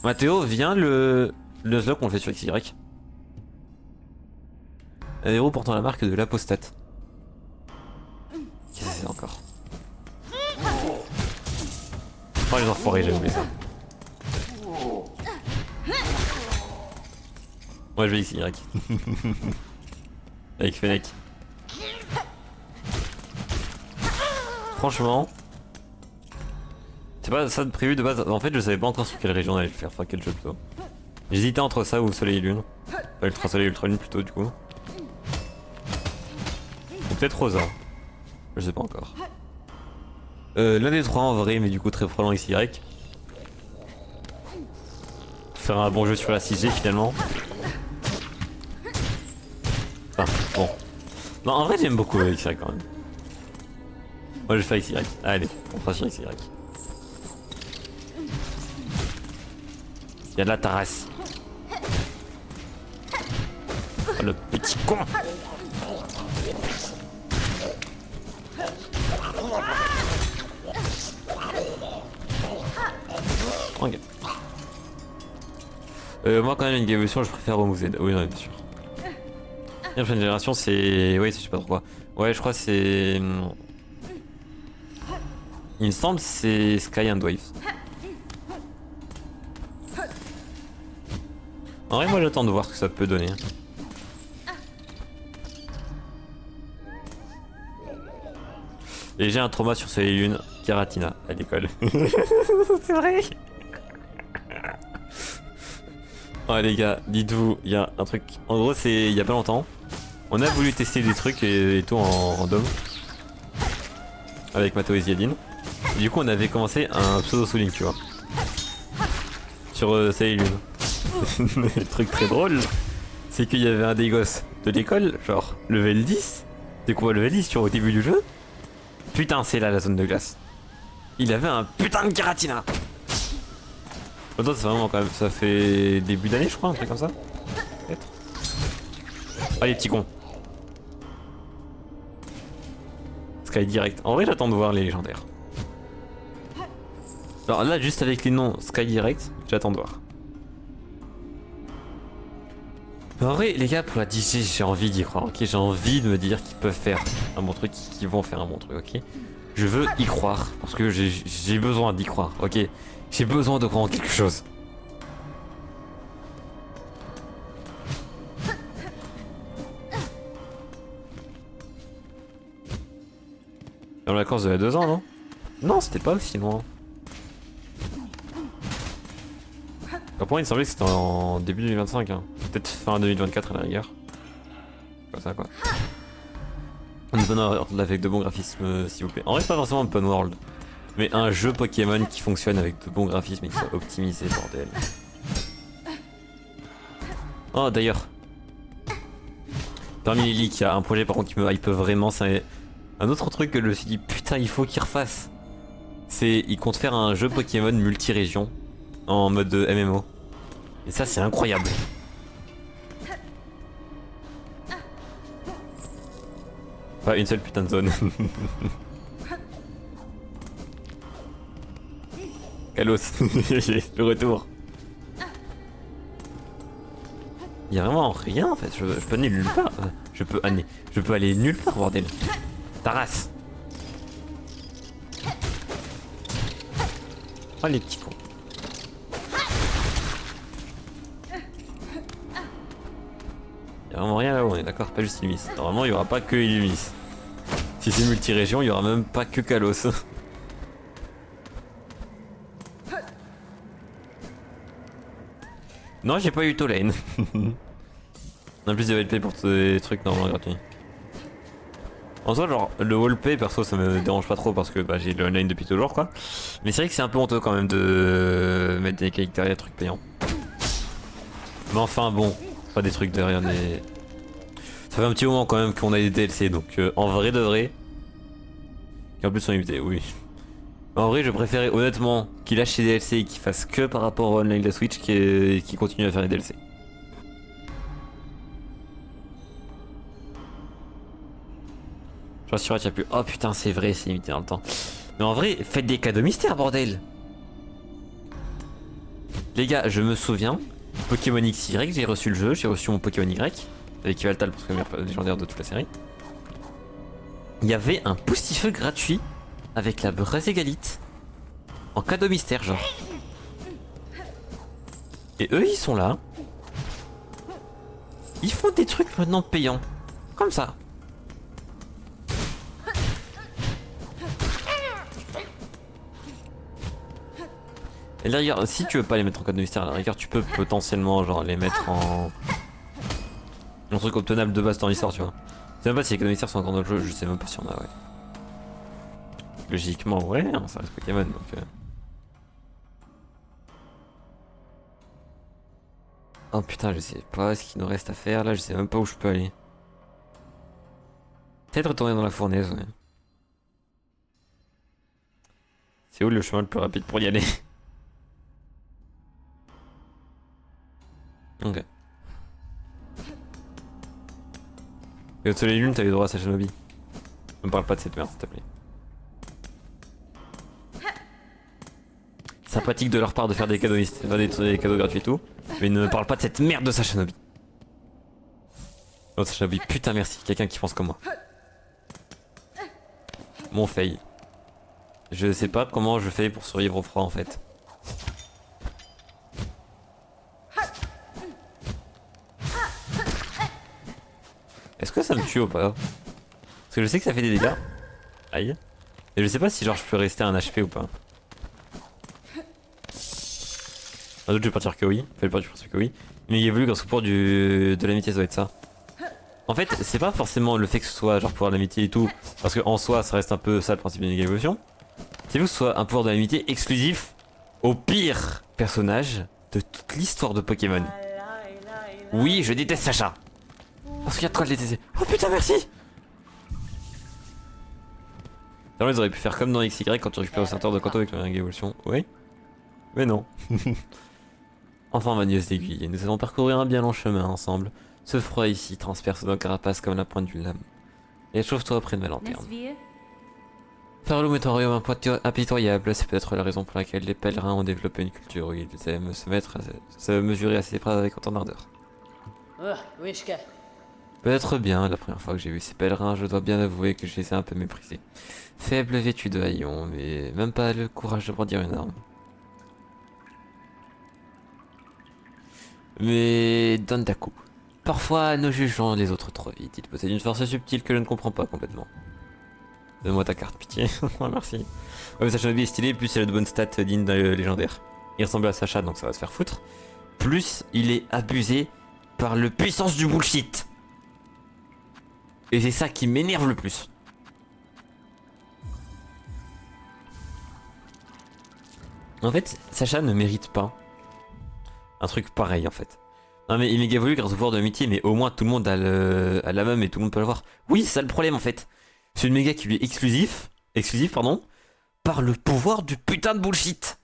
Mathéo, viens le slot qu'on le fait sur XY. Un héros portant la marque de l'apostate. Qu'est-ce que c'est encore? Oh les enfoirés, j'ai oublié ça. Moi je vais XY. Avec Fennec. Franchement, c'est pas ça de prévu de base. En fait, je savais pas encore sur quelle région on allait le faire, enfin quel jeu plutôt. J'hésitais entre ça ou Soleil et Lune. Enfin, Ultra Soleil et Ultra Lune plutôt du coup. Ou peut-être Rosa. Je sais pas encore. L'un des trois en vrai, mais du coup très probablement XY. Faire un bon jeu sur la 6G finalement. Enfin, bon. Non, en vrai j'aime beaucoup XY quand même. Moi je fais XY. Allez, on fera sur XY. Y'a de la Tarasse. Oh, le petit con. Ok. Moi quand même une évolution je préfère Homo Z. Oui non bien sûr. La prochaine génération c'est... Oui je sais pas trop quoi. Ouais je crois c'est... Il me semble c'est Sky and Waves. En vrai moi j'attends de voir ce que ça peut donner. Et j'ai un trauma sur Soleil Lune, Karatina à l'école. C'est vrai. Ouais les gars, dites-vous, il y a un truc. En gros c'est il y a pas longtemps. On a voulu tester des trucs et tout en random. Avec Mato et Ziadine. Du coup on avait commencé un pseudo Soul Link tu vois. Sur Soleil Lune. Le truc très drôle, c'est qu'il y avait un des gosses de l'école, genre level 10. T'es quoi level 10 tu vois au début du jeu? Putain c'est là la zone de glace. Il avait un putain de Giratina. Attends c'est vraiment quand même, ça fait début d'année je crois, un truc comme ça. Peut-être. Ah les petits cons. Sky Direct. En vrai j'attends de voir les légendaires. Alors là juste avec les noms Sky Direct, j'attends de voir. Mais en vrai les gars pour la DJ j'ai envie d'y croire, ok. J'ai envie de me dire qu'ils peuvent faire un bon truc, qu'ils vont faire un bon truc, ok. Je veux y croire, parce que j'ai besoin d'y croire, ok. J'ai besoin de croire en quelque chose. Dans la course de la 2 ans, non? Non, c'était pas aussi loin. Pour moi, il me semblait que c'était en début 2025, hein. Peut-être fin 2024 à la rigueur. Comme ça, quoi. Open World avec de bons graphismes, s'il vous plaît. En vrai, pas forcément Open World, mais un jeu Pokémon qui fonctionne avec de bons graphismes et qui soit optimisé, bordel. Oh, d'ailleurs. Parmi les leaks, il y a un projet par contre qui me hype vraiment, c'est un autre truc que je me suis dit putain il faut qu'il refasse. C'est ils comptent faire un jeu Pokémon multi-région en mode MMO. Et ça c'est incroyable. Pas une seule putain de zone. Kalos, le retour. Il y a vraiment rien en fait, je peux aller nulle part. Je peux aller nulle part bordel. Ta race. Oh les petits cons. Y'a vraiment rien là-haut, on est d'accord, pas juste Illumis. Normalement il y aura pas que Illumis. Si c'est multi-région, il y aura même pas que Kalos. Non, j'ai pas eu Tolane. En plus, il va être payé pour ces trucs normalement gratuits. En soi, genre, le wallpay, perso, ça me dérange pas trop parce que bah, j'ai le online depuis toujours, quoi. Mais c'est vrai que c'est un peu honteux quand même de mettre des caractères et des trucs payants. Mais enfin, bon, pas des trucs derrière des. Ça fait un petit moment quand même qu'on a des DLC, donc en vrai de vrai. Et en plus, sont limités, oui. En vrai, je préférais honnêtement qu'il lâche ses DLC et qu'il fasse que par rapport au online de la Switch qui continue à faire les DLC. Je rassure, tu as plus. Oh putain, c'est vrai, c'est limité dans le temps. Mais en vrai, faites des cadeaux mystères, bordel! Les gars, je me souviens, Pokémon XY, j'ai reçu le jeu, j'ai reçu mon Pokémon Y, avec Yveltal pour le meilleur légendaire de toute la série. Il y avait un Poustifeu gratuit avec la Braségalite en cadeau mystère, genre. Et eux, ils sont là. Ils font des trucs maintenant payants. Comme ça. Et là, regarde, si tu veux pas les mettre en cadeau mystère, à la rigueur, tu peux potentiellement genre les mettre en. Un truc obtenable de base dans l'histoire, tu vois. Je sais même pas si les cadeaux mystères sont encore dans le jeu, je sais même pas si on a, ouais. Logiquement, ouais, ça reste Pokémon donc. Oh putain, je sais pas ce qu'il nous reste à faire là, je sais même pas où je peux aller. Peut-être retourner dans la fournaise, ouais. C'est où le chemin le plus rapide pour y aller? Ok. Et au soleil lune, t'avais droit à sa shinobi. Ne me parle pas de cette merde, s'il te plaît. sympathique de leur part de faire des cadeaux, des cadeaux gratuits et tout. Mais ne me parle pas de cette merde de Sashanobi. Oh Sashanobi, putain merci, quelqu'un qui pense comme moi. Mon fail. Je sais pas comment je fais pour survivre au froid en fait. Est-ce que ça me tue ou pas? Parce que je sais que ça fait des dégâts. Aïe. Et je sais pas si genre je peux rester à un HP ou pas. Un autre je vais partir que oui. Enfin, je pense que oui. Mais il évolue grâce au pouvoir de l'amitié, ça doit être ça. En fait, c'est pas forcément le fait que ce soit genre pouvoir de l'amitié et tout. Parce que en soi, ça reste un peu ça le principe d'une évolution. C'est que ce soit un pouvoir de l'amitié exclusif au pire personnage de toute l'histoire de Pokémon. Oui, je déteste Sacha. Parce qu'il y a de quoi le détester. Oh putain, merci! Ils auraient pu faire comme dans XY quand tu récupères au centre de Kanto avec la évolution. Oui? Mais non. Enfin, ma nièce d'aiguille, nous allons parcourir un bien long chemin ensemble. Ce froid ici transperce nos carapaces comme la pointe d'une lame. Et chauffe-toi près de ma lanterne. Farloum est un royaume impitoyable, c'est peut-être la raison pour laquelle les pèlerins ont développé une culture où ils aiment se mesurer à ses épreuves avec autant d'ardeur. Peut-être bien, la première fois que j'ai vu ces pèlerins, je dois bien avouer que je les ai un peu méprisés. Faibles vêtus de haillons, mais même pas le courage de brandir une arme. Mais Dondaku. Parfois, nous jugeons les autres trop vite. Il possède une force subtile que je ne comprends pas complètement. Donne-moi ta carte, pitié. Merci. Ouais, mais Sashanobi est stylé, plus il a de bonnes stats dignes d'un légendaire. Il ressemble à Sacha, donc ça va se faire foutre. Plus il est abusé par le puissance du bullshit. Et c'est ça qui m'énerve le plus. En fait, Sacha ne mérite pas un truc pareil en fait. Non mais il est méga évolué grâce au pouvoir de l'amitié, mais au moins tout le monde a la même et tout le monde peut l'avoir. Oui, c'est ça le problème en fait. C'est une méga qui lui est exclusive pardon, par le pouvoir du putain de bullshit.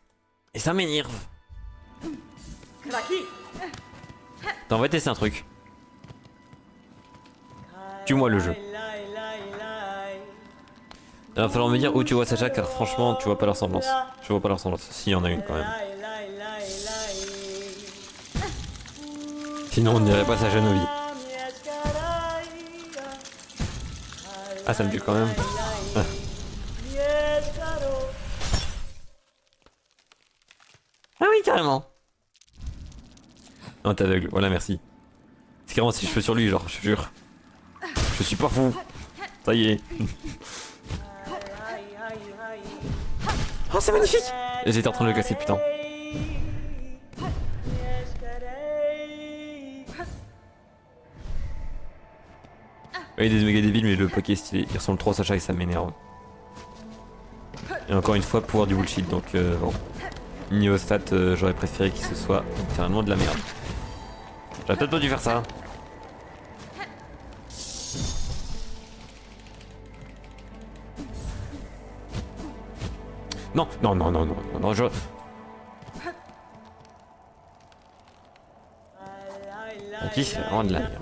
Et ça m'énerve. Attends, on va tester un truc. Tue-moi le jeu. Il va falloir me dire où tu vois Sacha, car franchement tu vois pas la ressemblance. Je vois pas la ressemblance. Si, il y en a une quand même. Sinon on dirait pas Sashanobi. Ah, ça me tue quand même. Ah. Ah oui, carrément. Non, t'es aveugle. Voilà, merci. C'est carrément si je fais sur lui, genre, je te jure. Je suis pas fou. Ça y est. Oh, c'est magnifique! J'étais en train de le casser, putain. Il est méga débile, mais le Poké est stylé. Il ressemble trop à Sacha et ça m'énerve. Et encore une fois, pouvoir du bullshit, donc bon. Niveau stat, j'aurais préféré qu'il se soit littéralement de la merde. J'aurais peut-être pas dû faire ça. Non, non, non, non, non, non, non, je... Mon fils, c'est vraiment de la merde.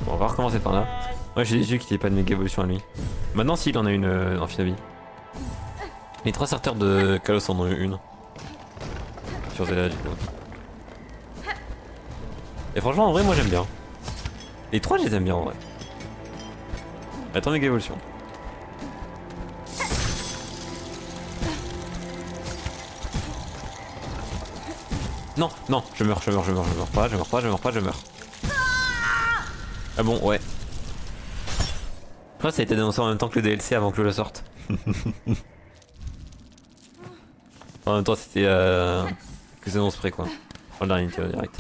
Bon, on va recommencer par là. Ouais, j'ai des yeux qu'il n'y ait pas de méga évolution à lui. Maintenant, s'il en a une en Finabi. Les 3 starters de Kalos en ont eu une. Sur Zelda, du coup. Et franchement, en vrai, moi j'aime bien. Les 3, je les aime bien en vrai. Attends, méga évolution. Non, non, je meurs pas, je meurs. Ah bon, ouais. Après, ça a été annoncé en même temps que le DLC avant que je le sorte. En même temps, c'était que c'est annonce près quoi. En dernier direct.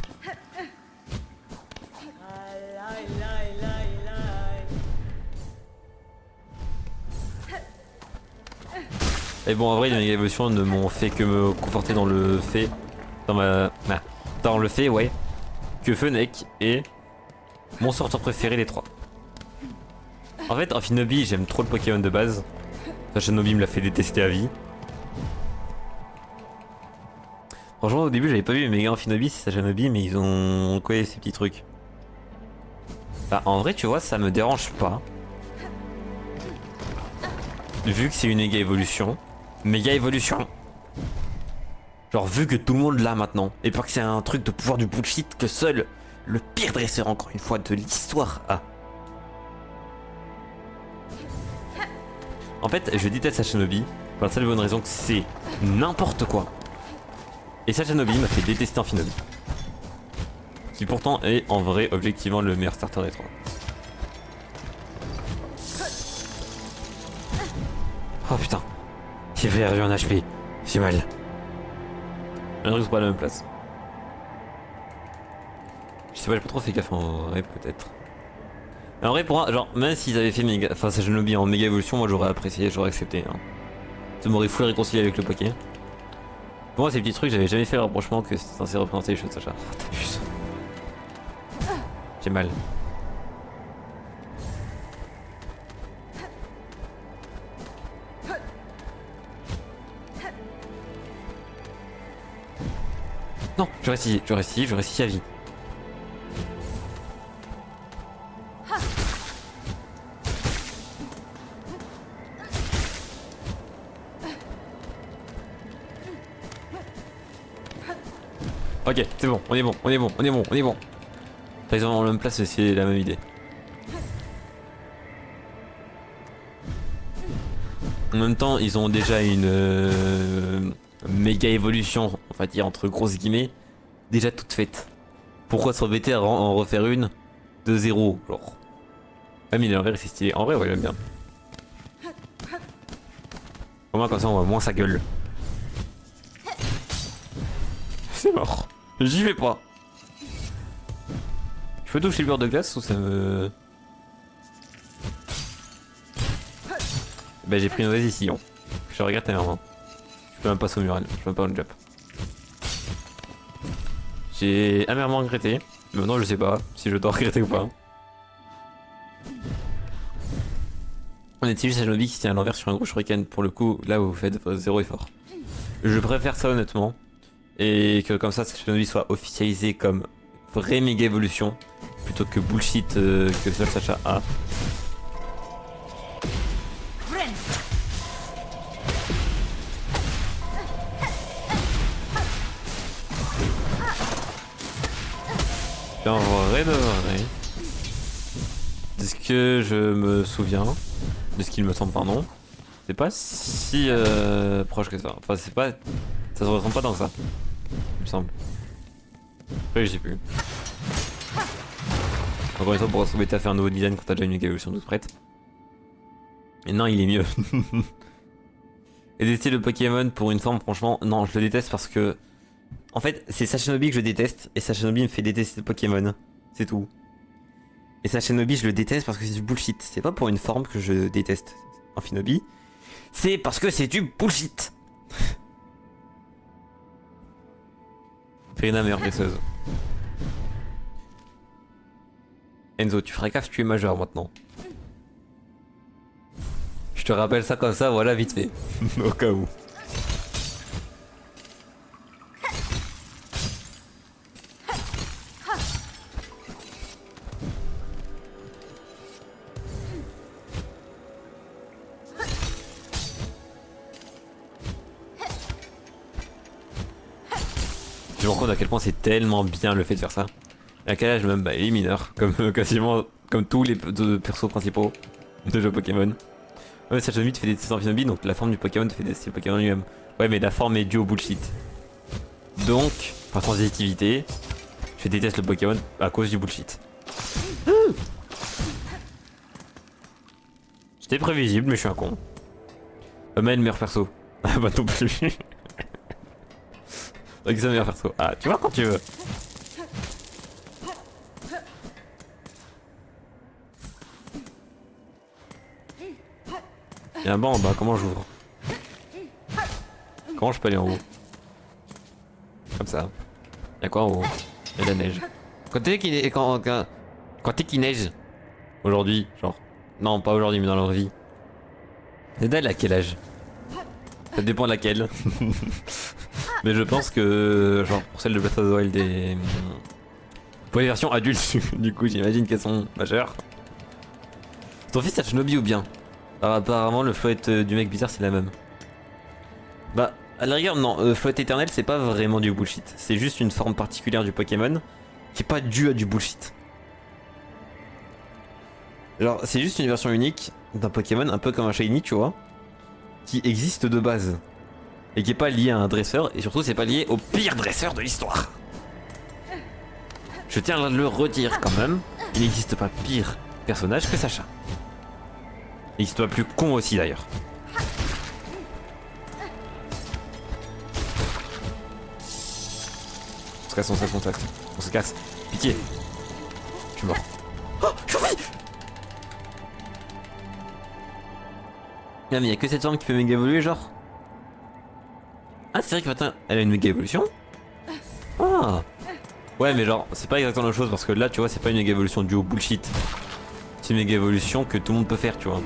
Et bon, en vrai, les méga évolutions ne m'ont fait que me conforter dans le fait. Dans le fait, ouais. Que Fennec est mon sorteur préféré des 3. En fait, Infinobi, j'aime trop le Pokémon de base. Sashanobi me l'a fait détester à vie. Franchement, au début, j'avais pas vu les méga Infinobi, c'est Sashanobi, mais ils ont quoi ces petits trucs. Bah, en vrai, tu vois, ça me dérange pas vu que c'est une méga évolution. Genre vu que tout le monde l'a maintenant, et pas que c'est un truc de pouvoir du bullshit que seul le pire dresseur encore une fois de l'histoire a. En fait, je déteste Sashinobi pour la seule bonne raison que c'est n'importe quoi. Et Sashinobi m'a fait détester Amphinobi. Qui pourtant est en vrai objectivement le meilleur starter des trois. Oh putain, j'ai perdu un HP, j'ai mal. Je ne pas à la même place. Je sais pas, j'ai pas trop fait gaffe en vrai peut-être. En vrai pour moi, genre même s'ils avaient fait méga, enfin Sashinobi en méga évolution, moi j'aurais apprécié, j'aurais accepté. Hein. Ça m'aurait full réconcilié avec le paquet. Pour moi ces petits trucs, j'avais jamais fait le rapprochement que c'était censé représenter les choses de Sacha. Oh, t'abuses. J'ai mal. Non, j'aurais essayé à vie. Ok, c'est bon, on est bon. Ils ont en même place, c'est la même idée. En même temps, ils ont déjà une méga évolution, on va dire entre grosses guillemets, déjà toute faite. Pourquoi s'embêter à en refaire une de zéro, genre. Ah mais en vrai c'est stylé, en vrai ouais j'aime bien. Au moins comme ça on voit moins sa gueule. C'est mort, j'y vais pas. Je peux toucher le beurre de glace ou ça me... Bah j'ai pris une mauvaise décision. Je regrette amèrement. Je peux même pas sauver mural, je peux même pas on jump. J'ai amèrement regretté. Mais maintenant je sais pas si je dois regretter ou pas. On est juste à Shinobi qui se tient à l'envers sur un gros shuriken pour le coup là où vous faites zéro effort. Je préfère ça honnêtement. Et que comme ça Shinobi soit officialisé comme vraie méga évolution. Plutôt que bullshit que seul Sacha a. En vrai de vrai, de ce que je me souviens, de ce qu'il me semble pardon, c'est pas si proche que ça. Enfin c'est pas, ça se ressemble pas tant que ça, il me semble. Après je sais plus. Encore une fois pour s'embêter à faire un nouveau design quand t'as déjà une méga évolution toute prête. Et non il est mieux. Et détester le Pokémon pour une forme franchement, non je le déteste parce que... En fait, c'est Sashinobi que je déteste, et Sashinobi me fait détester le Pokémon. C'est tout. Et Sashinobi, je le déteste parce que c'est du bullshit. C'est pas pour une forme que je déteste Amphinobi. C'est parce que c'est du bullshit. Ferina, meilleure dresseuse. Enzo, tu feras gaffe, tu es majeur maintenant. Je te rappelle ça comme ça, voilà, vite fait. Au cas où. Je me rends compte à quel point c'est tellement bien le fait de faire ça. À quel âge même, bah il est mineur, comme quasiment comme tous les persos principaux de jeux Pokémon. Ouais, Sashinobi te fait détester Amphinobi, donc la forme du Pokémon te fait détester le Pokémon lui-même. Ouais, mais la forme est due au bullshit. Donc, par transitivité, je déteste le Pokémon à cause du bullshit. C'était prévisible, mais je suis un con. Mais le meilleur perso. Ah bah non plus. Donc c'est le meilleur perso. Ah, tu vois quand tu veux. Il y a un banc en bas, comment j'ouvre? Comment je peux aller en haut? Comme ça. Y'a quoi en haut? Y'a de la neige. Quand t'es qu'il neige aujourd'hui, genre. Non, pas aujourd'hui, mais dans leur vie. Elle a quel âge? Ça dépend de laquelle. Mais je pense que, genre, pour celle de Breath of the Wild et... pour les versions adultes, du coup, j'imagine qu'elles sont majeures. Ton fils a Shinobi ou bien? Alors, apparemment, le flotte du mec bizarre, c'est la même. Bah, à la rigueur, non, flotte éternelle, c'est pas vraiment du bullshit. C'est juste une forme particulière du Pokémon qui est pas due à du bullshit. Alors, c'est juste une version unique d'un Pokémon, un peu comme un Shiny, tu vois, qui existe de base. Et qui est pas lié à un dresseur, et surtout, c'est pas lié au pire dresseur de l'histoire. Je tiens à le redire quand même, il n'existe pas pire personnage que Sacha. Il n'existe pas plus con aussi d'ailleurs. On se casse, on se casse, on se casse. On se casse. Pitié. Je suis mort. Oh, je suis en vie. Non mais y'a que cette forme qui peut méga évoluer genre. Ah c'est vrai que maintenant elle a une méga évolution. Ah. Ouais mais genre c'est pas exactement la même chose parce que là tu vois c'est pas une méga évolution due au bullshit. C'est une méga évolution que tout le monde peut faire tu vois.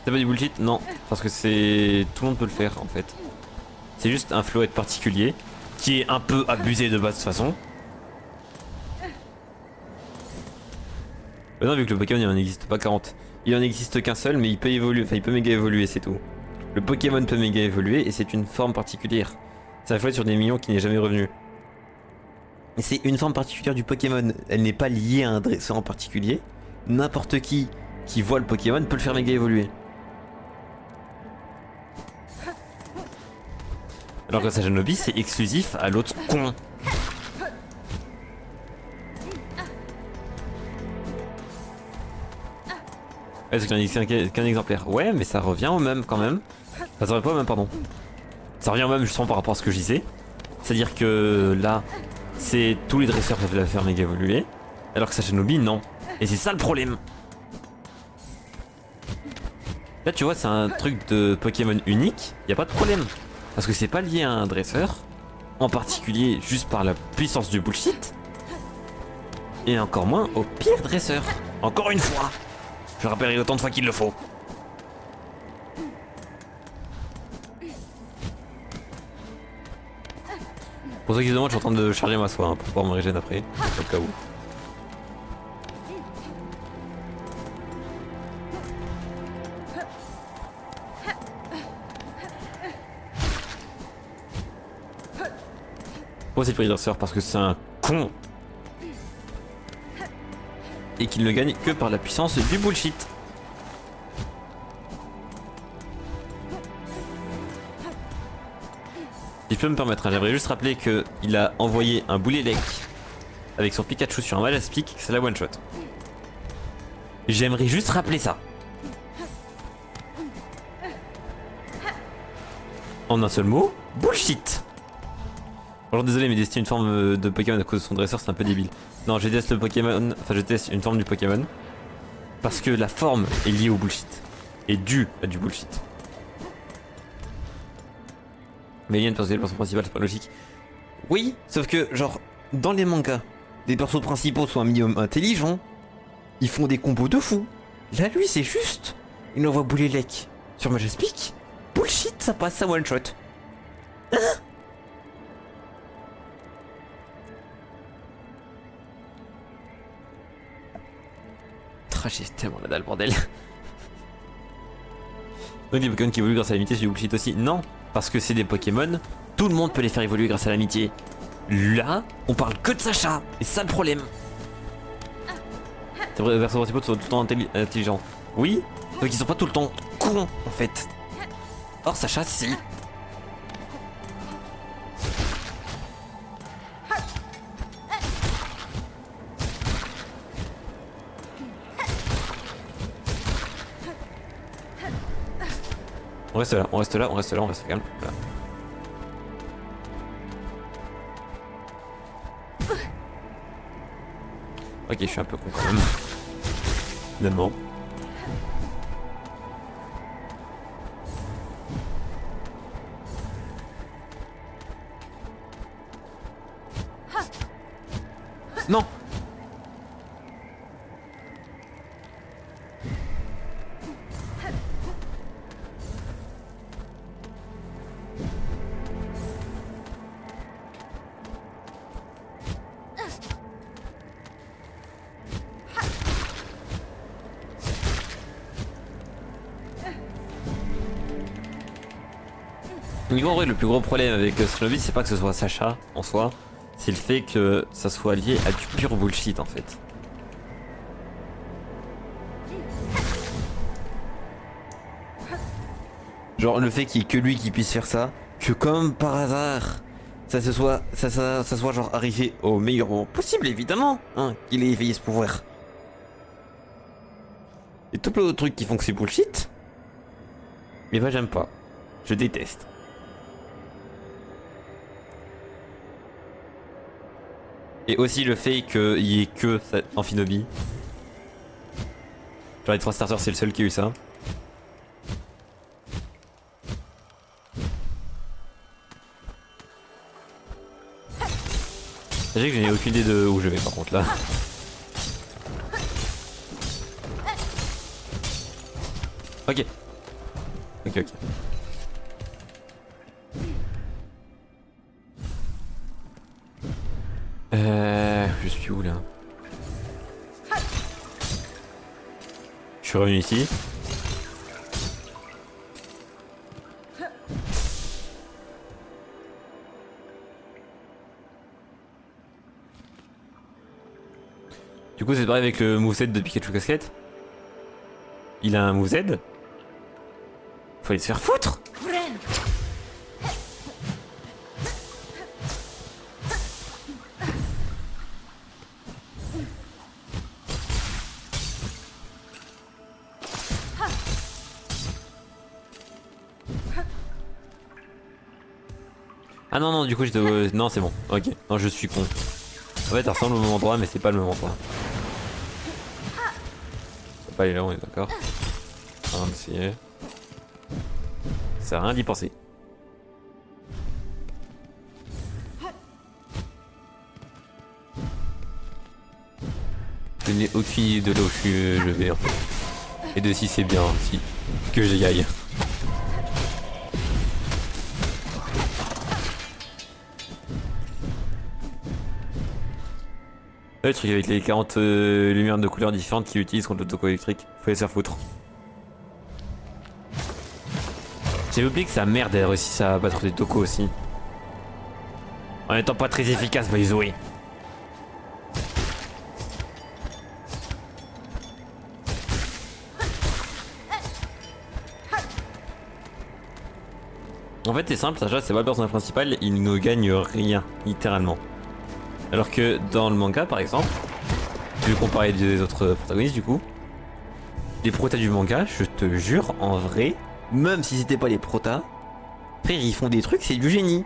C'est pas du bullshit? Non, parce que c'est... Tout le monde peut le faire en fait. C'est juste un flow particulier qui est un peu abusé de base de toute façon. Non, vu que le Pokémon il en existe pas 40. Il en existe qu'un seul mais il peut évoluer, enfin il peut méga évoluer c'est tout. Le Pokémon peut méga évoluer et c'est une forme particulière. C'est un flow sur des millions qui n'est jamais revenu. Et c'est une forme particulière du Pokémon, elle n'est pas liée à un dresseur en particulier. N'importe qui voit le Pokémon peut le faire méga évoluer. Alors que Sajanobi c'est exclusif à l'autre con. Est-ce qu'il y en a qu'un exemplaire? Ouais mais ça revient au même quand même. Enfin, ça revient pas au même pardon. Ça revient au même justement par rapport à ce que je disais. C'est-à-dire que là, c'est tous les dresseurs peuvent la faire méga évoluer. Alors que Sajanobi non. Et c'est ça le problème. Là tu vois c'est un truc de Pokémon unique, y a pas de problème. Parce que c'est pas lié à un dresseur, en particulier juste par la puissance du bullshit, et encore moins au pire dresseur. Encore une fois, je le rappellerai autant de fois qu'il le faut. Pour ceux qui se demandent, je suis en train de charger ma soie hein, pour pouvoir me régénérer après, au cas où. Pourquoi c'est le pire dresseur? Parce que c'est un con. Et qu'il ne gagne que par la puissance du bullshit. Si je peux me permettre, hein, j'aimerais juste rappeler qu'il a envoyé un Boulélec avec son Pikachu sur un Malaspik, c'est la one shot. J'aimerais juste rappeler ça. En un seul mot, bullshit. Alors désolé mais détester une forme de Pokémon à cause de son dresseur c'est un peu débile. Non je déteste le Pokémon, enfin je déteste une forme du Pokémon. Parce que la forme est liée au bullshit. Et due à du bullshit. Mais il y a une personnalité, le perso principal c'est pas logique. Oui, sauf que genre dans les mangas, les persos principaux sont un minimum intelligents. Ils font des combos de fou. Là lui c'est juste. Il envoie Boulélec sur Majaspic. Bullshit ça passe à one shot. Hein? J'ai tellement la dalle bordel. Donc des Pokémon qui évoluent grâce à l'amitié c'est du bullshit aussi. Non, parce que c'est des Pokémon, tout le monde peut les faire évoluer grâce à l'amitié. Là, on parle que de Sacha, et c'est ça le problème. C'est vrai, les persos principaux sont tout le temps intelligents. Oui, donc ils sont pas tout le temps cons en fait. Or Sacha si. On reste là, on reste là, on reste là, on reste calme. Voilà. Ok, je suis un peu con quand même. Finalement. Non! En vrai, le plus gros problème avec Chernobyl, c'est pas que ce soit Sacha en soi, c'est le fait que ça soit lié à du pur bullshit en fait. Genre le fait qu'il y ait que lui qui puisse faire ça, que comme par hasard, ça soit genre arrivé au meilleur moment possible évidemment, hein, qu'il ait éveillé ce pouvoir. Et tout plein d'autres trucs qui font que c'est bullshit. Mais bah j'aime pas. Je déteste. Et aussi le fait qu'il y ait que Amphinobi. Genre les 3 starters c'est le seul qui a eu ça. Sachez que je n'ai aucune idée de où je vais par contre là. Ok. Ok. Je suis où là? Je suis revenu ici. Du coup c'est pareil avec le moveset de Pikachu Casquette. Il a un moveset. Faut aller se faire foutre. Ah non non du coup j'étais... non c'est bon, ok, non je suis con. En fait ça ressemble au même endroit mais c'est pas le même endroit. Ça va pas aller là on est d'accord. On va essayer. Ça sert à rien d'y penser. Je n'ai aucune idée de là où je vais en fait. Et de si c'est bien si que j'y aille. Le truc avec les 40 lumières de couleurs différentes qu'ils utilisent contre le toco électrique, faut les faire foutre. J'ai oublié que sa mère a réussi à battre des tocos aussi. En étant pas très efficace, by the way. En fait c'est simple, Sacha c'est pas le personnage principal, il ne gagne rien, littéralement. Alors que dans le manga par exemple, je vais comparer des autres protagonistes du coup. Les protas du manga, je te jure, en vrai, même si c'était pas les protas, frère ils font des trucs, c'est du génie.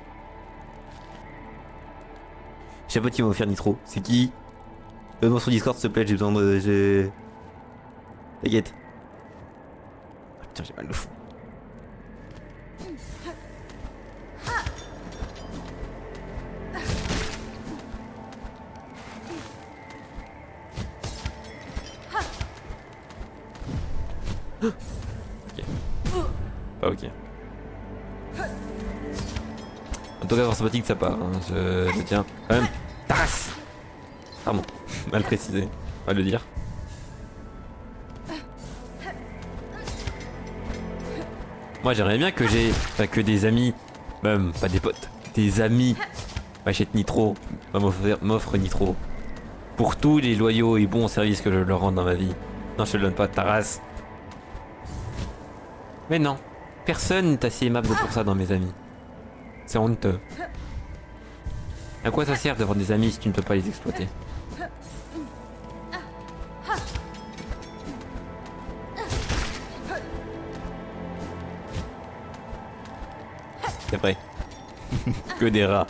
Je sais pas qui va faire Nitro, c'est qui? Donne-moi sur Discord s'il te plaît, j'ai besoin de... T'inquiète. Ah putain j'ai mal de fou. Ok. Pas ok. En tout cas, avoir sympathique ça part. Hein. Je tiens quand même. Tasse. Pardon, mal précisé. On va le dire. Moi, j'aimerais bien que j'ai, enfin, que des amis, même pas des potes, des amis m'achètent Nitro, m'offrent Nitro. Pour tous les loyaux et bons services que je leur rends dans ma vie. Non, je te le donne pas, ta race. Mais non, personne n'est assez aimable pour ça dans mes amis. C'est honteux. À quoi ça sert d'avoir des amis si tu ne peux pas les exploiter? C'est vrai. Que des rats.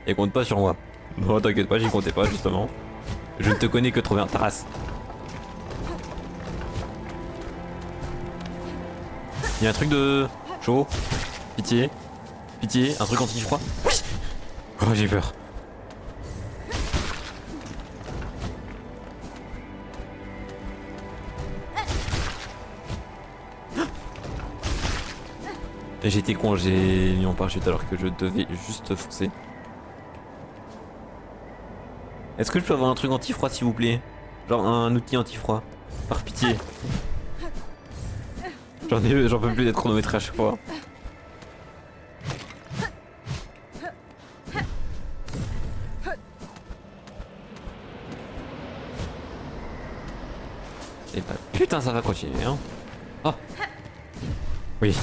Et compte pas sur moi. Non, t'inquiète pas, j'y comptais pas justement. Je ne te connais que trop bien, ta race. Il y a un truc de chaud. Pitié. Pitié, un truc anti-froid. Oui. Oh, j'ai peur. J'étais con, j'ai mis en parachute alors que je devais juste foncer. Est-ce que je peux avoir un truc anti-froid s'il vous plaît? Genre un outil anti-froid. Par pitié. J'en peux plus d'être chronométré à chaque fois. Et bah putain ça va continuer hein. Oh. Oui.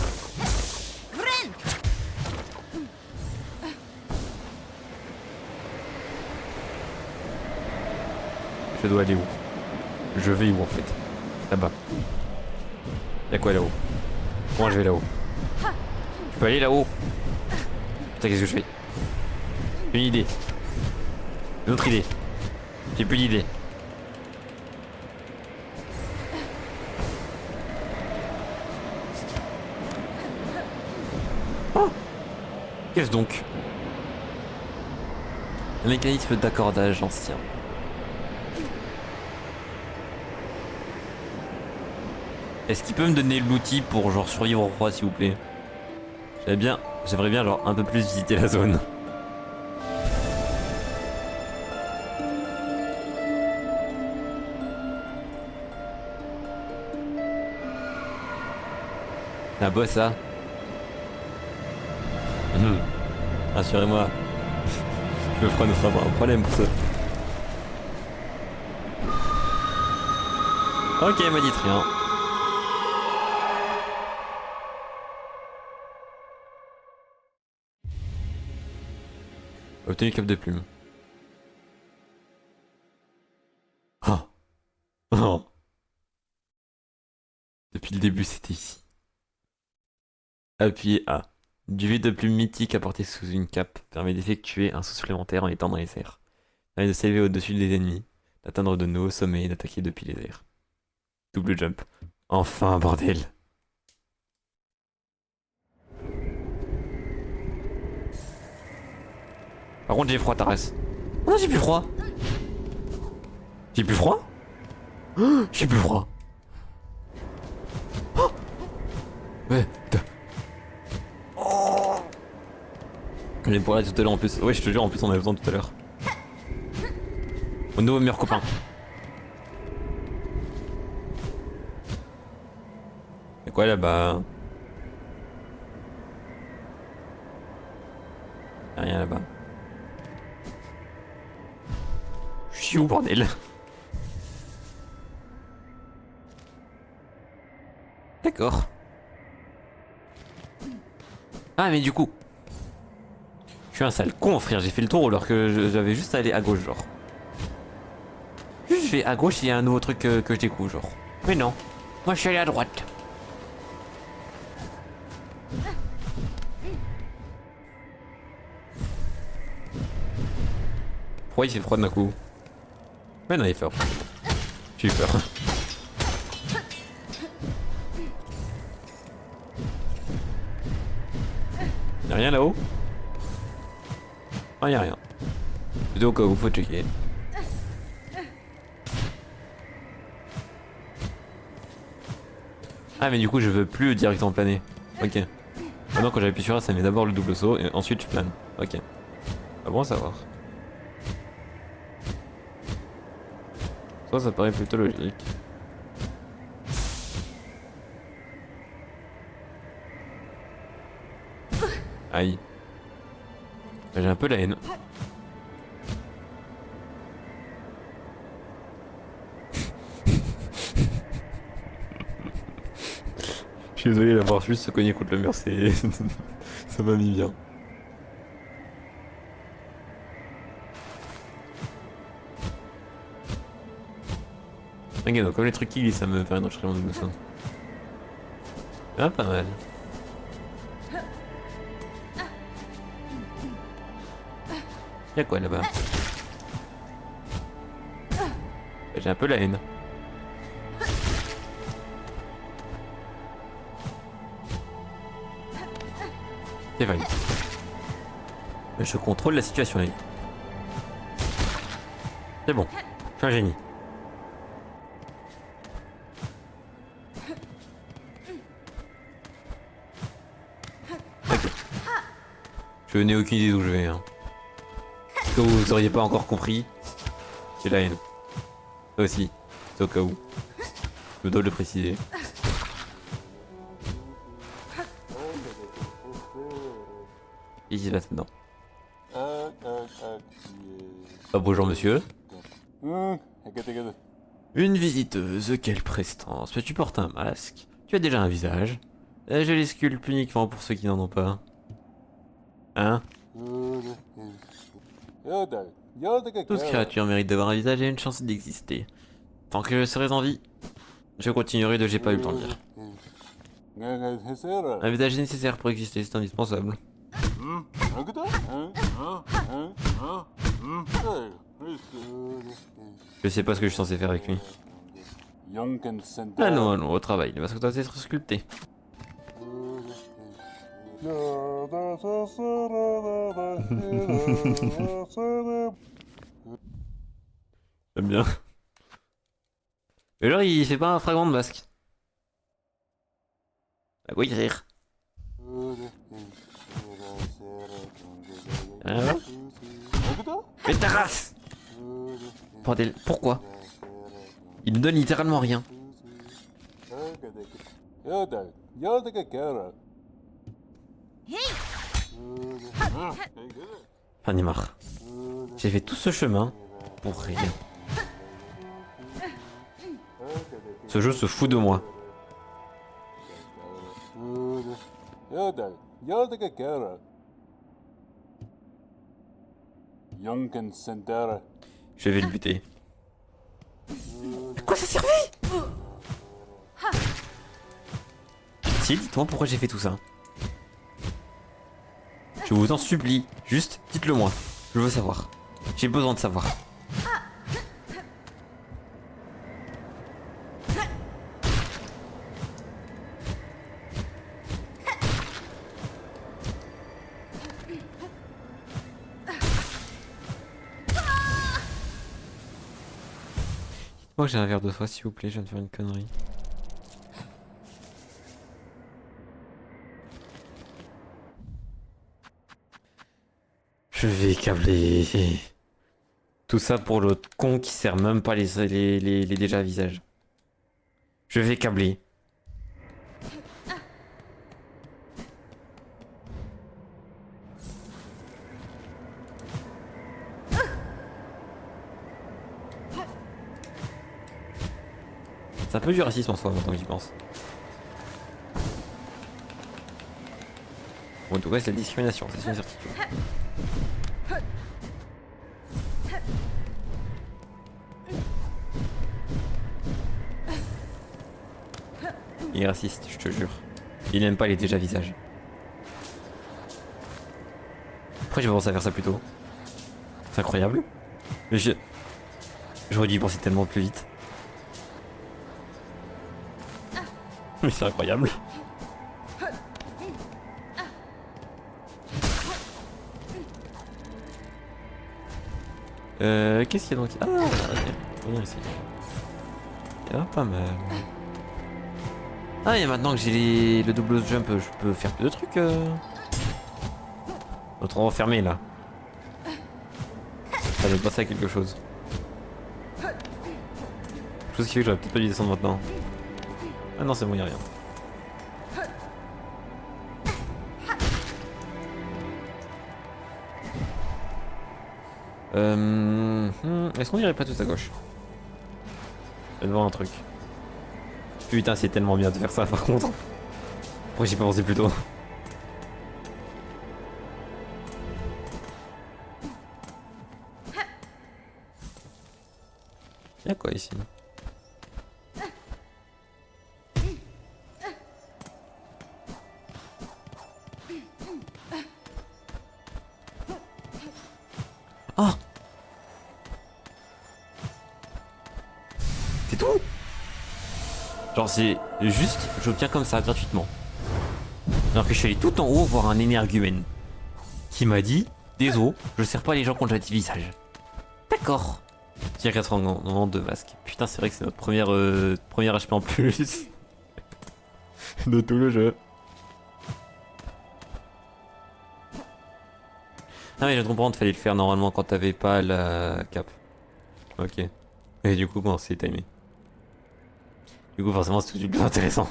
Je dois aller où? Je vais où en fait? Là-bas. Y'a quoi là-haut? Moi je vais là-haut. Je peux aller là-haut? Putain qu'est-ce que je fais? Une idée. Une autre idée. J'ai plus d'idée. Oh! Qu'est-ce donc? Un mécanisme d'accordage ancien. Est-ce qu'il peut me donner l'outil pour genre survivre au froid s'il vous plaît? J'aimerais bien genre un peu plus visiter la zone. C'est un boss ça? Rassurez-moi. Le froid ne sera pas un problème pour ça. Ok, m'a dit rien. Obtenu cap de plume. Oh. Oh. Depuis le début, c'était ici. Appuyez A. Duvet de plume mythique apporté sous une cape permet d'effectuer un saut supplémentaire en étant dans les airs. Permet de s'élever au-dessus des ennemis, d'atteindre de nouveaux sommets et d'attaquer depuis les airs. Double jump. Enfin, bordel. Par contre, j'ai froid, Tares. Oh non, j'ai plus froid. J'ai plus froid? Oh, j'ai plus froid. Oh ouais. Oh. On est pour là tout à l'heure en plus. Ouais, je te jure, en plus on avait besoin tout à l'heure. Mon nouveau meilleur copain. Y'a quoi là-bas? Y'a rien là-bas. Je suis où, bordel? D'accord. Ah, mais du coup. Je suis un sale con, frère. J'ai fait le tour alors que j'avais juste à aller à gauche, genre. Juste, je vais à gauche et il y a un nouveau truc que je découvre, genre. Mais non. Moi, je suis allé à droite. Pourquoi il fait froid d'un coup? Mais non, il fait froid. J'ai eu peur. Y'a rien là-haut? Ah, y'a rien. Plutôt au cas où, faut checker. Ah, mais du coup, je veux plus directement planer. Ok. Maintenant, quand j'appuie sur A, ça met d'abord le double saut et ensuite je plane. Ok. Ah bon à savoir. Ça paraît plutôt logique. Aïe. J'ai un peu la haine. Je suis désolé d'avoir juste se cogner contre le mur, c'est... ça m'a mis bien. Ok, donc comme les trucs qui glissent, ça me permet d'enchaîner en double saut. Ah, pas mal. Y'a quoi là-bas? J'ai un peu la haine. C'est valide. Je contrôle la situation là. C'est bon. Je suis un génie. Ok. Je n'ai aucune idée d'où je vais. Hein. Que vous auriez pas encore compris. J'ai la haine. Ça aussi. C'est au cas où. Je me dois le préciser. Qu'est-ce qui se passe dedans? Ah, bonjour monsieur. Une visiteuse, quelle prestance. Tu portes un masque. Tu as déjà un visage. Je les sculpte uniquement pour ceux qui n'en ont pas. Hein? Toute créature mérite d'avoir un visage et une chance d'exister. Tant que je serai en vie, je continuerai de j'ai pas eu le temps de dire. Un visage est nécessaire pour exister, c'est indispensable. Je sais pas ce que je suis censé faire avec lui. Allons, allons, au travail, le masque doit être sculpté. J'aime bien. Mais genre, il fait pas un fragment de masque. À quoi écrire? Hein? Mais ta race! Bordel, pourquoi? Il ne donne littéralement rien. J'en ai marre. J'ai fait tout ce chemin pour rien. Ce jeu se fout de moi. Je vais le buter. À quoi ça servait? Si, dites-moi pourquoi j'ai fait tout ça. Je vous en supplie, juste dites-le moi. Je veux savoir. J'ai besoin de savoir. Moi j'ai un verre de soie s'il vous plaît, je viens de faire une connerie. Je vais câbler. Tout ça pour l'autre con qui sert même pas les déjà visages. Je vais câbler. C'est un peu du racisme en soi maintenant que j'y pense. Bon, en tout cas c'est la discrimination, c'est une certitude. Il est raciste, je te jure. Il n'aime pas les déjà visages. Pourquoi j'ai pas pensé à faire ça plus tôt? C'est incroyable. Mais j'aurais dû y penser tellement plus vite. Mais c'est incroyable. Qu'est-ce qu'il y a donc? Ah, ok. Venir ici. Il y a pas mal. Ah, et maintenant que j'ai le double jump, je peux faire deux trucs. Notre enfermé là. Ça doit passer à quelque chose. Chose qui fait que j'aurais peut-être pas dû descendre maintenant. Ah non, c'est bon, y'a rien. Est-ce qu'on irait pas tout à gauche? Je vais te voir un truc. Putain, c'est tellement bien de faire ça par contre. Pourquoi j'y ai pas pensé plus tôt? Y'a quoi ici? Oh! C'est tout? Genre c'est juste, j'obtiens comme ça gratuitement. Alors que je suis allé tout en haut voir un énergumène qui m'a dit désolé, je sers pas les gens qui ont déjà des visages. D'accord. Tiens 82 masques. Putain c'est vrai que c'est notre première HP en plus de tout le jeu. Ah oui je comprends, fallait le faire normalement quand t'avais pas la cape. Ok. Et du coup comment c'est timé? Du coup forcément c'est tout de suite plus intéressant.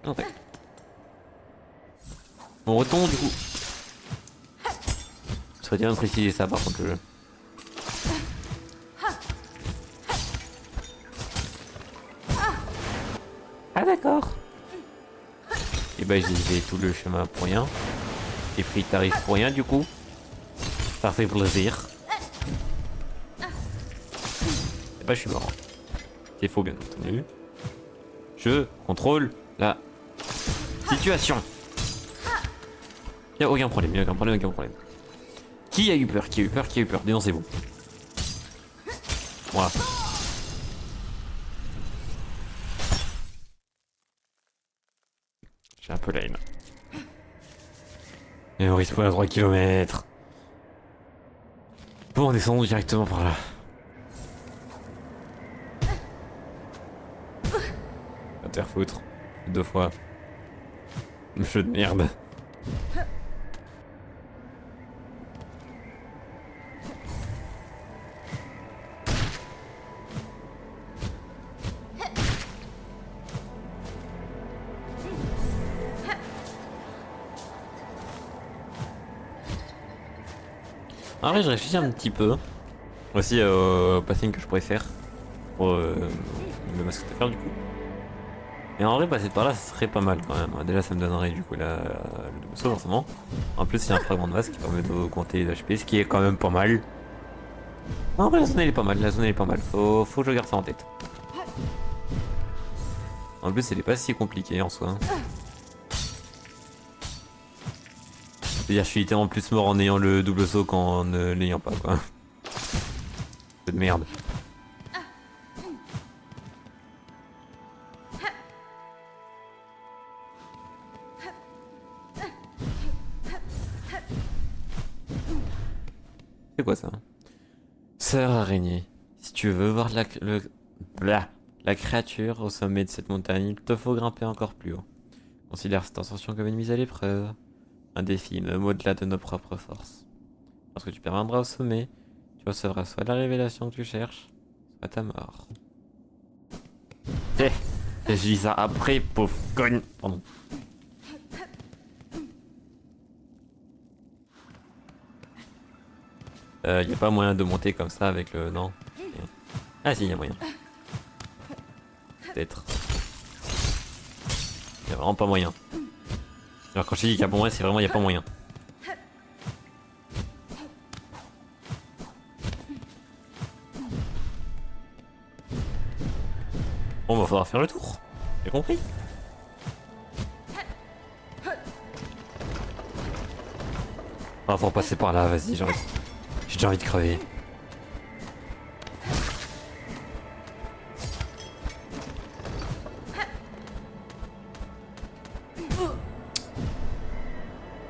Ok. On retombe du coup. Ça serait bien de préciser ça par contre le jeu. Ah d'accord. Et bah j'ai fait tout le chemin pour rien. J'ai pris tarif pour rien du coup. Ça fait plaisir. Et bah je suis mort. C'est faux bien entendu. Je contrôle la situation. Y'a aucun problème, y'a aucun problème, aucun problème. Qui a eu peur? Qui a eu peur? Qui a eu peur? Dénoncez-vous. Voilà. J'ai un peu la haine. Et on risque à 3 km. Bon, descendons directement par là. Va te faire foutre. 2 fois. Jeu de merde. En vrai, je réfléchis un petit peu. Aussi au passing que je pourrais faire. Pour le masque de fer du coup. Et en vrai, passer par là, ça serait pas mal quand même. Déjà, ça me donnerait du coup le double saut forcément. En plus, il y a un fragment de masque qui permet d'augmenter les HP, ce qui est quand même pas mal. Non, en vrai, la zone elle est pas mal. La zone elle est pas mal. Faut que je garde ça en tête. En plus, elle est pas si compliquée en soi. C'est-à-dire, je suis littéralement plus mort en ayant le double saut qu'en ne l'ayant pas, quoi. C'est de merde. C'est quoi ça? Sœur araignée. Si tu veux voir la créature au sommet de cette montagne, il te faut grimper encore plus haut. Considère cette ascension comme une mise à l'épreuve. Un défi, même au-delà de nos propres forces. Lorsque tu parviendras au sommet, tu recevras soit la révélation que tu cherches, soit ta mort. Je dis ça après, pauvre conne. Pardon. Y a pas moyen de monter comme ça avec le... Non. Ah si, y a moyen. Peut-être. Y a vraiment pas moyen. Alors quand je dis qu'il y a pas moyen, c'est vraiment y a pas moyen. Bon bah faudra faire le tour. J'ai compris. Ah faut passer par là, vas-y, j'ai déjà envie de crever.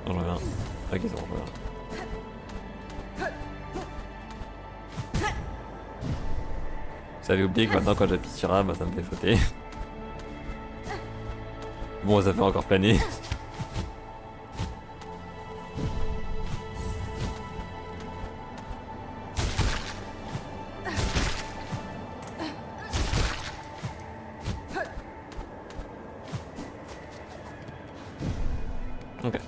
Non, je reviens. Ok, c'est bon, je reviens. J'avais oublié que maintenant quand j'appuie sur A, bah ça me fait sauter. Bon, ça fait encore planer. Ok.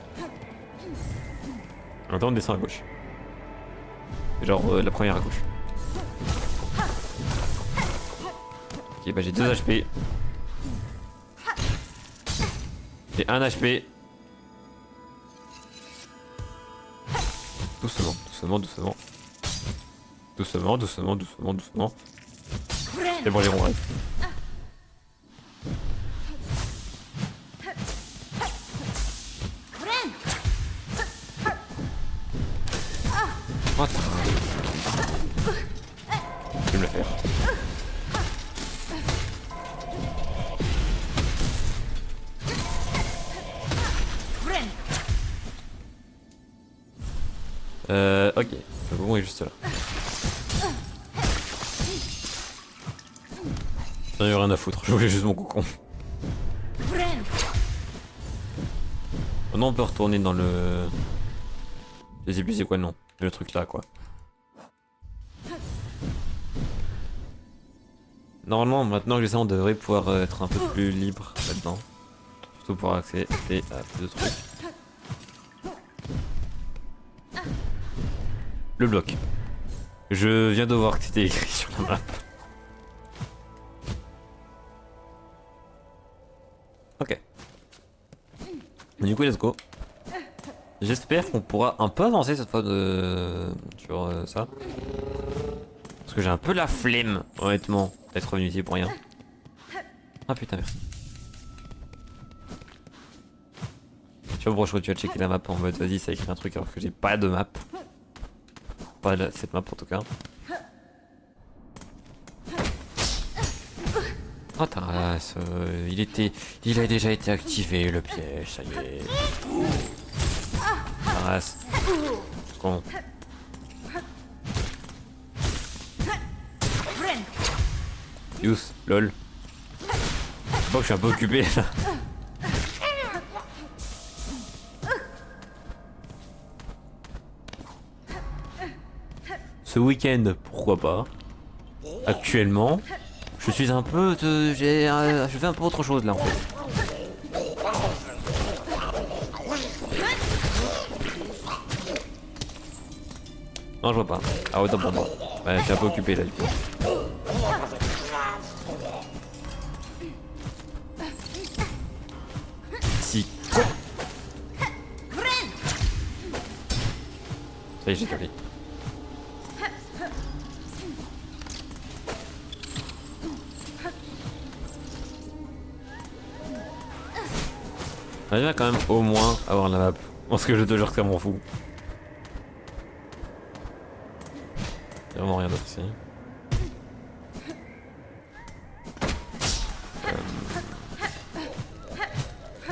Maintenant on descend à gauche. Genre la première à gauche. Ok, bah j'ai 2 HP. J'ai 1 HP. Doucement, doucement, doucement. Doucement, doucement, doucement, doucement. C'est bon, j'ai compris. What? Je vais me le faire. Ok, le bon est juste là. J'en ai rien à foutre, je voulais juste mon cocon. Maintenant on peut retourner dans le... Je sais plus c'est quoi le nom, le truc là quoi. Normalement maintenant que j'ai ça on devrait pouvoir être un peu plus libre là-dedans. Surtout pour accéder à plus de trucs. le bloc. Je viens de voir que c'était écrit sur la map. Ok. Du coup, let's go. J'espère qu'on pourra un peu avancer cette fois sur ça. Parce que j'ai un peu la flemme, honnêtement, d'être revenu ici pour rien. Ah putain, merci. Tu vois, Brocho, tu as checké la map en mode vas-y, ça a écrit un truc alors que j'ai pas de map. Pas cette map en tout cas. Oh ta race, il a déjà été activé le piège, ça y est. Ta race. Con. Yous, lol. Bon, je suis un peu occupé là. Ce week-end, pourquoi pas. Actuellement, je suis un peu je fais un peu autre chose là en fait. Non, je vois pas. Ah, autant pour moi. Ouais, je suis un peu occupé là du coup. Si. Ça y est, j'ai capté. J'aimerais quand même au moins avoir la map. Parce que je te jure que ça m'en fout. Y'a vraiment rien d'autre ici.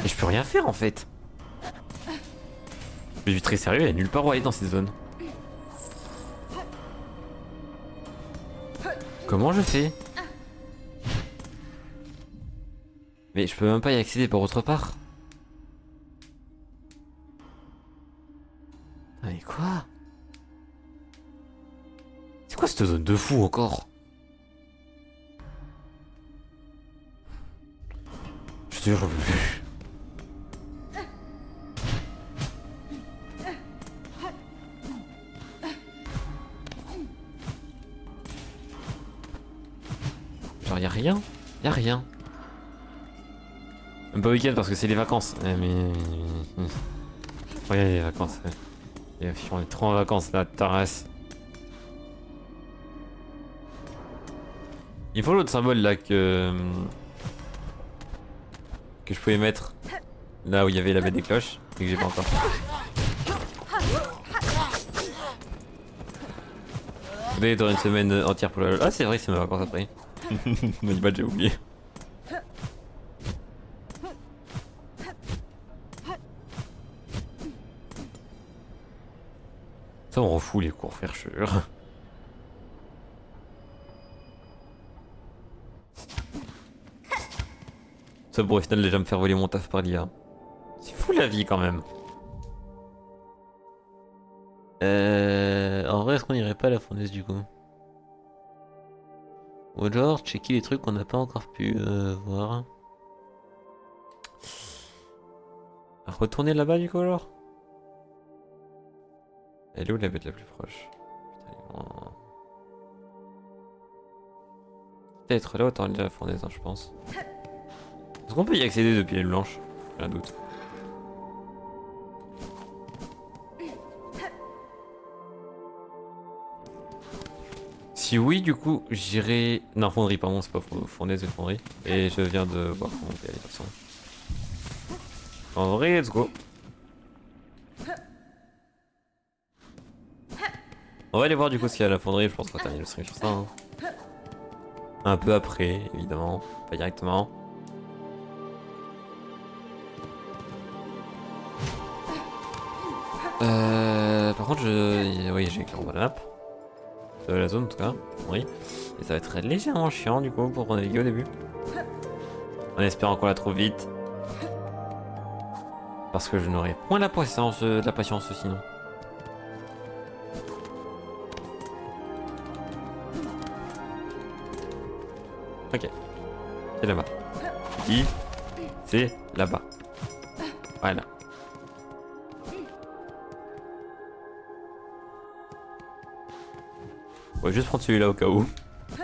Et je peux rien faire en fait. Je suis très sérieux, il y a nulle part où aller dans cette zone. Comment je fais? Mais je peux même pas y accéder par autre part. Ah mais quoi? C'est quoi cette zone de fou encore? Je te jure, j'en peux plus. Genre y'a rien? Y'a rien. Même pas week-end parce que c'est les vacances. Mais... Regarde les vacances. On est trop en vacances là, Taras. Il faut l'autre symbole là que je pouvais mettre là où il y avait la baie des cloches et que j'ai pas encore. Vous allez dans une semaine entière pour la... Ah c'est vrai, c'est mes vacances après. Mais bah j'ai oublié. Ça on rend fou les cours faire sûr. Ça pour au final déjà me faire voler mon taf par l'IA. C'est fou la vie quand même. En vrai, est-ce qu'on irait pas à la fournaise du coup? Ou genre checker les trucs qu'on n'a pas encore pu voir. Retourner là-bas du coup alors? Elle est où la bête la plus proche? Putain, peut-être là autant aller à la fournaise, hein, je pense. Est-ce qu'on peut y accéder depuis les blanches? J'ai un doute. Si oui, du coup, j'irai... Non, fonderie, pardon, c'est pas fournaise, c'est fonderie. Et je viens de voir comment on peut y aller de toute façon. En vrai, let's go. On va aller voir du coup ce qu'il y a à la fonderie, je pense qu'on va terminer le stream sur ça. Hein. Un peu après, évidemment, pas directement. Par contre, oui, j'ai clairement la map. De la zone en tout cas, oui. Et ça va être légèrement chiant du coup pour naviguer au début. En espérant qu'on la trouve vite. Parce que je n'aurai point la patience sinon. Ok. C'est là-bas. C'est là-bas. Voilà. On va juste prendre celui-là au cas où. Et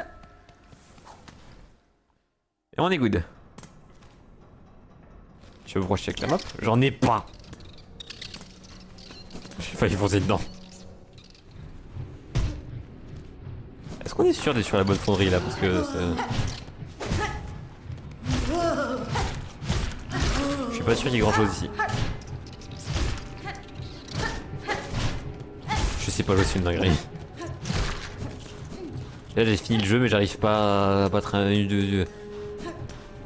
on est good. Je vais vous brocher avec la map. J'en ai pas. J'ai failli foncer dedans. Est-ce qu'on est sûr d'être sur la bonne fonderie là? Parce que je suis pas sûr qu'il y ait grand chose ici. Je sais pas, je suis une dinguerie. Là j'ai fini le jeu mais j'arrive pas à battre un...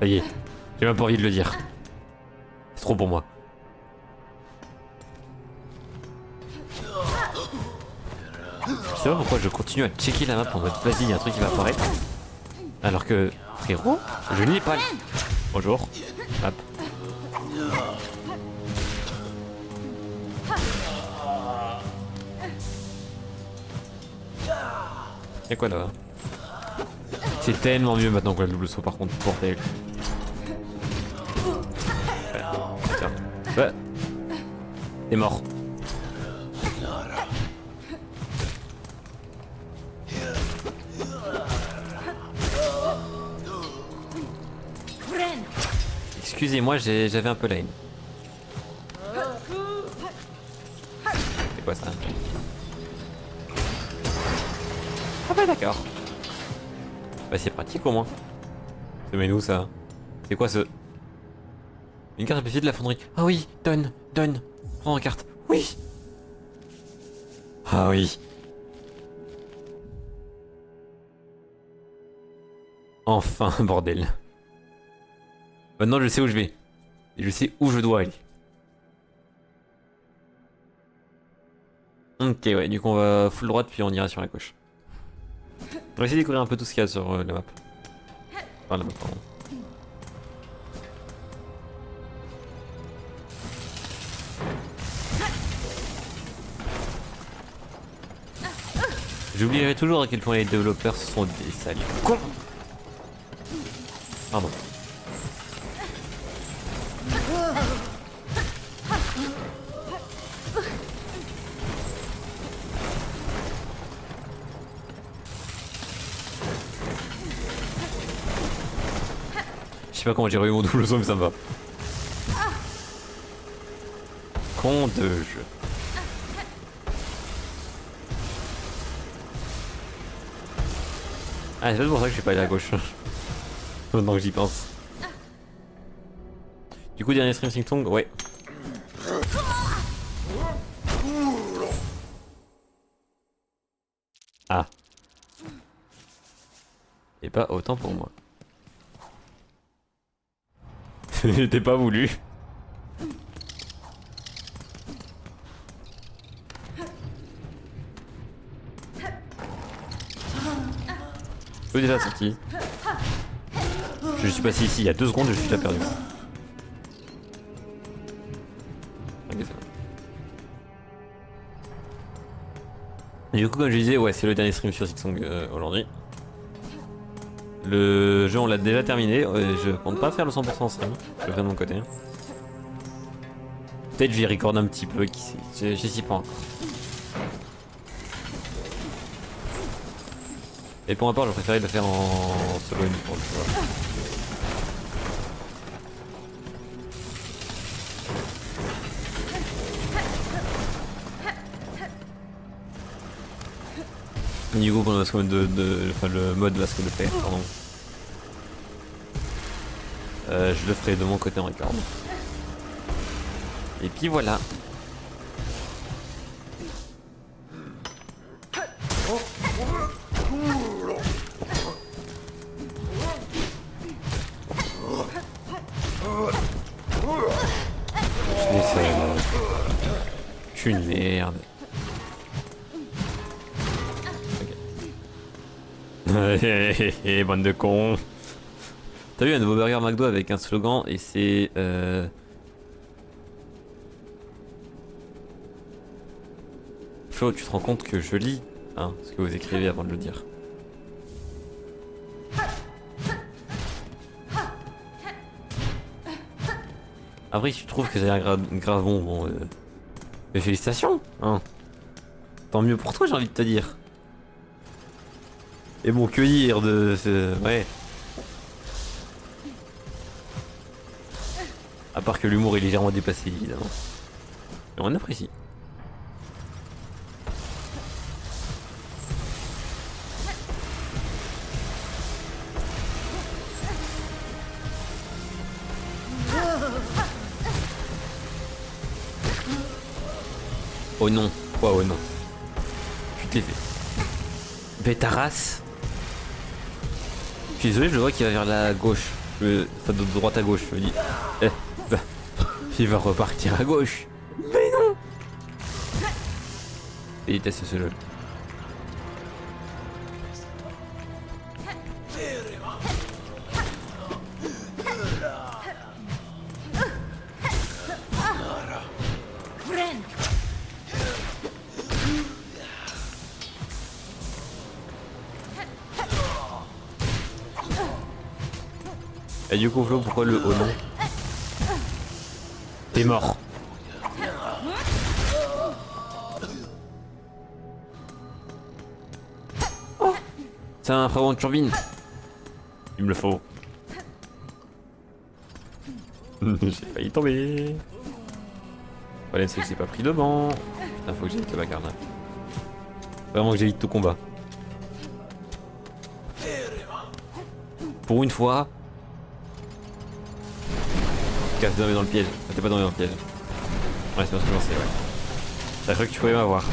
Ça y est, j'ai même pas envie de le dire. C'est trop pour moi. Je sais pas pourquoi je continue à checker la map en mode vas-y, y a un truc qui va apparaître. Alors que, frérot, je n'y ai pas. Bonjour. Hop. Y'a quoi là? C'est tellement mieux maintenant que la double saut par contre, bordel. Ouais. Tiens. Ouais. T'es mort. Excusez-moi, j'avais un peu la haine. C'est quoi ça? Ah bah d'accord. Bah c'est pratique au moins. C'est mais nous ça. C'est quoi ce... Une carte amplifiée de la fonderie. Ah oui, donne. Prends une carte. Oui. Ah oui. Enfin, bordel. Maintenant je sais où je vais. Et je sais où je dois aller. Ok ouais, du coup on va full droite puis on ira sur la gauche. On va essayer de découvrir un peu tout ce qu'il y a sur la map. Enfin la map pardon. J'oublierai toujours à quel point les développeurs sont des sales cons. Pardon. Je sais pas comment j'ai eu mon double saut mais ça me va. Con de jeu. Ah c'est peut-être pour ça que je suis pas allé à gauche. Maintenant que j'y pense. Du coup dernier stream Sing Song, ouais. Ah. Et pas autant pour moi. Ce n'était pas voulu. Je suis déjà sorti. Je suis passé ici il y a 2 secondes et je suis déjà perdu. Ok, c'est bon. Et du coup comme je disais, ouais c'est le dernier stream sur Sing aujourd'hui. Le jeu on l'a déjà terminé, je compte pas faire le 100% en stream, je le ferai de mon côté. Peut-être je vais record un petit peu, qui sait, j'y suis pas encore. Et pour ma part je préférais le faire en solo une fois, tu vois. Du coup, pour le masque enfin, le mode masque de fer, pardon. Je le ferai de mon côté en record. Et puis voilà. Je suis une merde. Bande de cons. T'as vu un nouveau burger McDo avec un slogan et c'est Flo, tu te rends compte que je lis hein, ce que vous écrivez avant de le dire. Après si tu trouves que c'est un grave bon, mais félicitations hein. Tant mieux pour toi j'ai envie de te dire. Et bon, que dire de ce... Ouais. À part que l'humour est légèrement déplacé, évidemment. Mais on apprécie. Oh non. Quoi, oh non. Tu t'es fait. Bétaras. Je suis désolé, je le vois qu'il va vers la gauche. Enfin, de droite à gauche. Je me dis. Bah, il va repartir à gauche. Mais non. Et il déteste ce jeu. Et du coup, Flo, pourquoi le oh non? T'es mort. Oh, c'est un frérot de turbine. Il me le faut. J'ai failli tomber. Le problème, c'est que j'ai pas pris de banc. Putain, faut que j'évite le bagarre là. Vraiment que j'évite tout combat. Pour une fois. T'es tombé dans le piège. T'es pas tombé dans le piège. Ouais, c'est bien ce que j'en sais, ouais. T'as cru que tu pouvais m'avoir.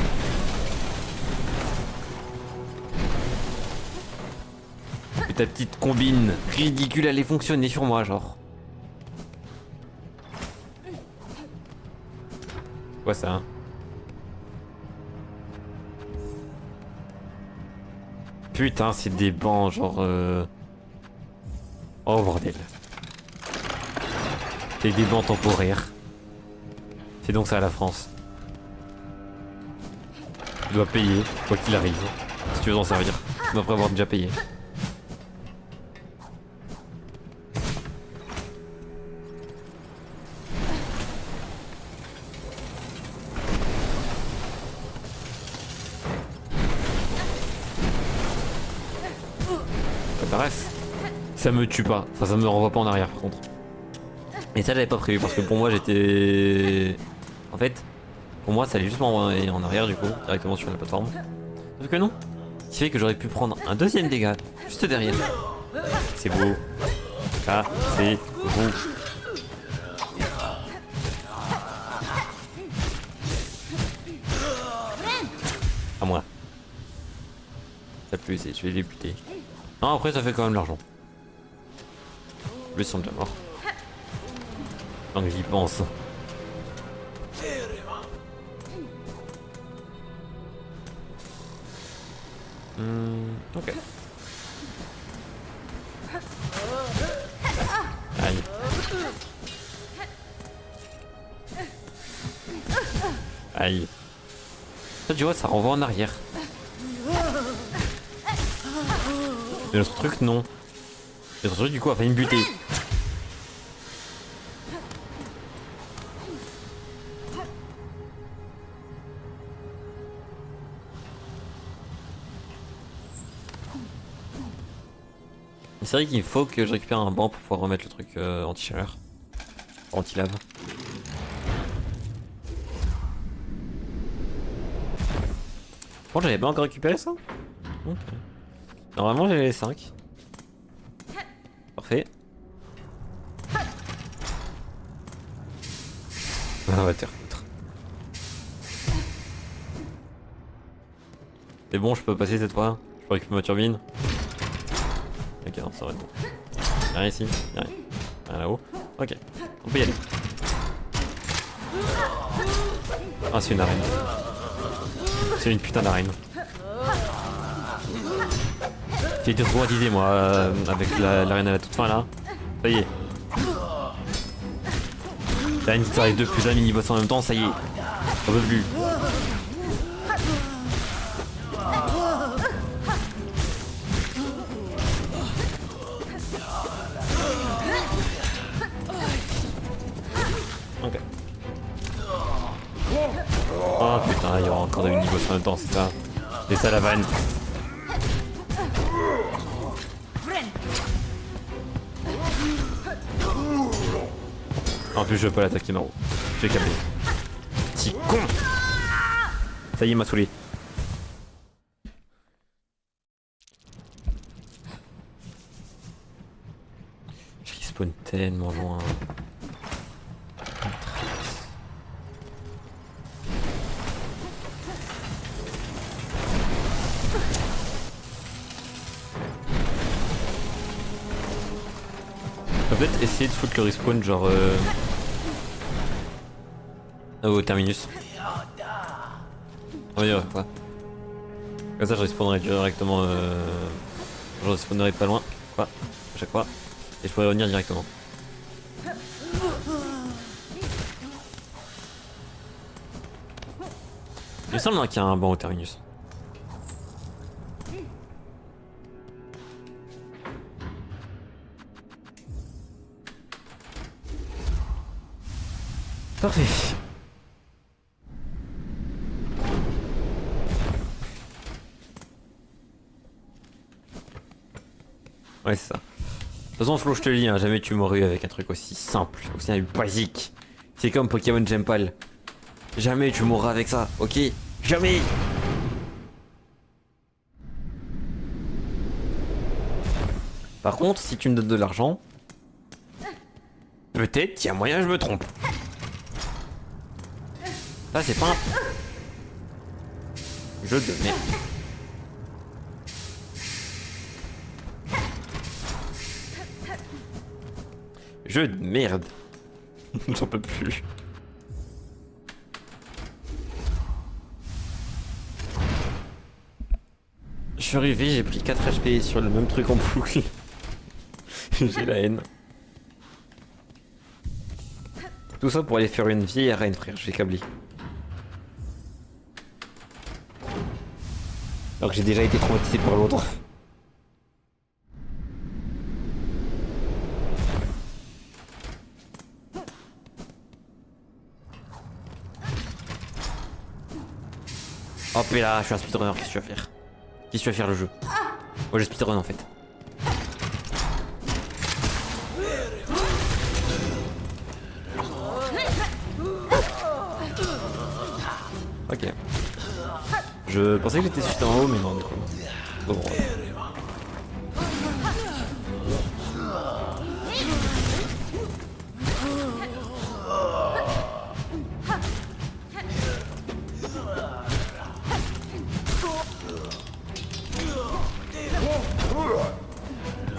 Et ta petite combine ridicule allait fonctionner sur moi, genre. Quoi ça, hein? Putain, c'est des bancs, genre... Oh bordel. C'est des bancs temporaires. C'est donc ça la France. Tu dois payer, quoi qu'il arrive. Si tu veux t'en servir. Après avoir déjà payé. Ça reste. Ça me tue pas. Enfin, ça me renvoie pas en arrière par contre. Et ça j'avais pas prévu parce que pour moi j'étais... En fait, pour moi ça allait juste m'envoyer en arrière du coup, directement sur la plateforme. Sauf que non. Ce qui fait que j'aurais pu prendre un deuxième dégât juste derrière. C'est beau. Ça, c'est beau. À moi. Ça peut essayer, je vais les buter. Non, après ça fait quand même de l'argent. Ils sont déjà morts. Tant que j'y pense. Ok. Aïe. Aïe. Ça tu vois, ça renvoie en arrière. Mais l'autre truc non. L'autre truc du coup a failli me buter. C'est vrai qu'il faut que je récupère un banc pour pouvoir remettre le truc anti-chaleur. Anti-lave. Bon, j'avais pas encore récupéré ça. Ok. Normalement j'ai les 5. Parfait. Ah va te foutre. C'est bon, je peux passer cette fois. Je peux récupérer ma turbine. Ok, non, ça va être bon. Y'a rien ici, y'a rien. Rien là-haut. Ok, on peut y aller. Ah, c'est une arène. C'est une putain d'arène. J'ai été traumatisé moi avec l'arène à la toute fin là. Ça y est. L'arène qui arrive deux plus un mini-boss en même temps, ça y est. On peut plus. Ok. Oh putain, il y aura encore des mini-boss en même temps, c'est ça. C'est ça la vanne. En plus, je veux pas l'attaquer, Maro. Je vais câbler. Petit con! Ça y est, il m'a saoulé. Je respawn tellement loin. On peut peut-être essayer de foutre le respawn genre au terminus. Oui, ouais. Comme ça je respawnerai directement je respawnerai pas loin. Quoi à chaque fois. Et je pourrais revenir directement. Il me semble qu'il y a un banc au terminus. Parfait. Ouais, c'est ça. De toute façon, Flo, je te le dis, hein, jamais tu m'aurais eu avec un truc aussi simple, aussi basique. C'est comme Pokémon Gempal. Jamais tu mourras avec ça, ok? Jamais! Par contre, si tu me donnes de l'argent, peut-être qu'il y a moyen que je me trompe. Ça, c'est pas un jeu de merde. Jeu de merde. J'en peux plus. Je suis arrivé, j'ai pris 4 HP sur le même truc en boucle. J'ai la haine. Tout ça pour aller faire une vieille arène, frère, je vais câbler. Alors que j'ai déjà été traumatisé par l'autre. Hop et là, je suis un speedrunner, qu'est-ce que tu vas faire? Qu'est-ce que tu vas faire le jeu? Moi je speedrun en fait. Ok. Je pensais que j'étais juste en haut mais non du coup. Bon,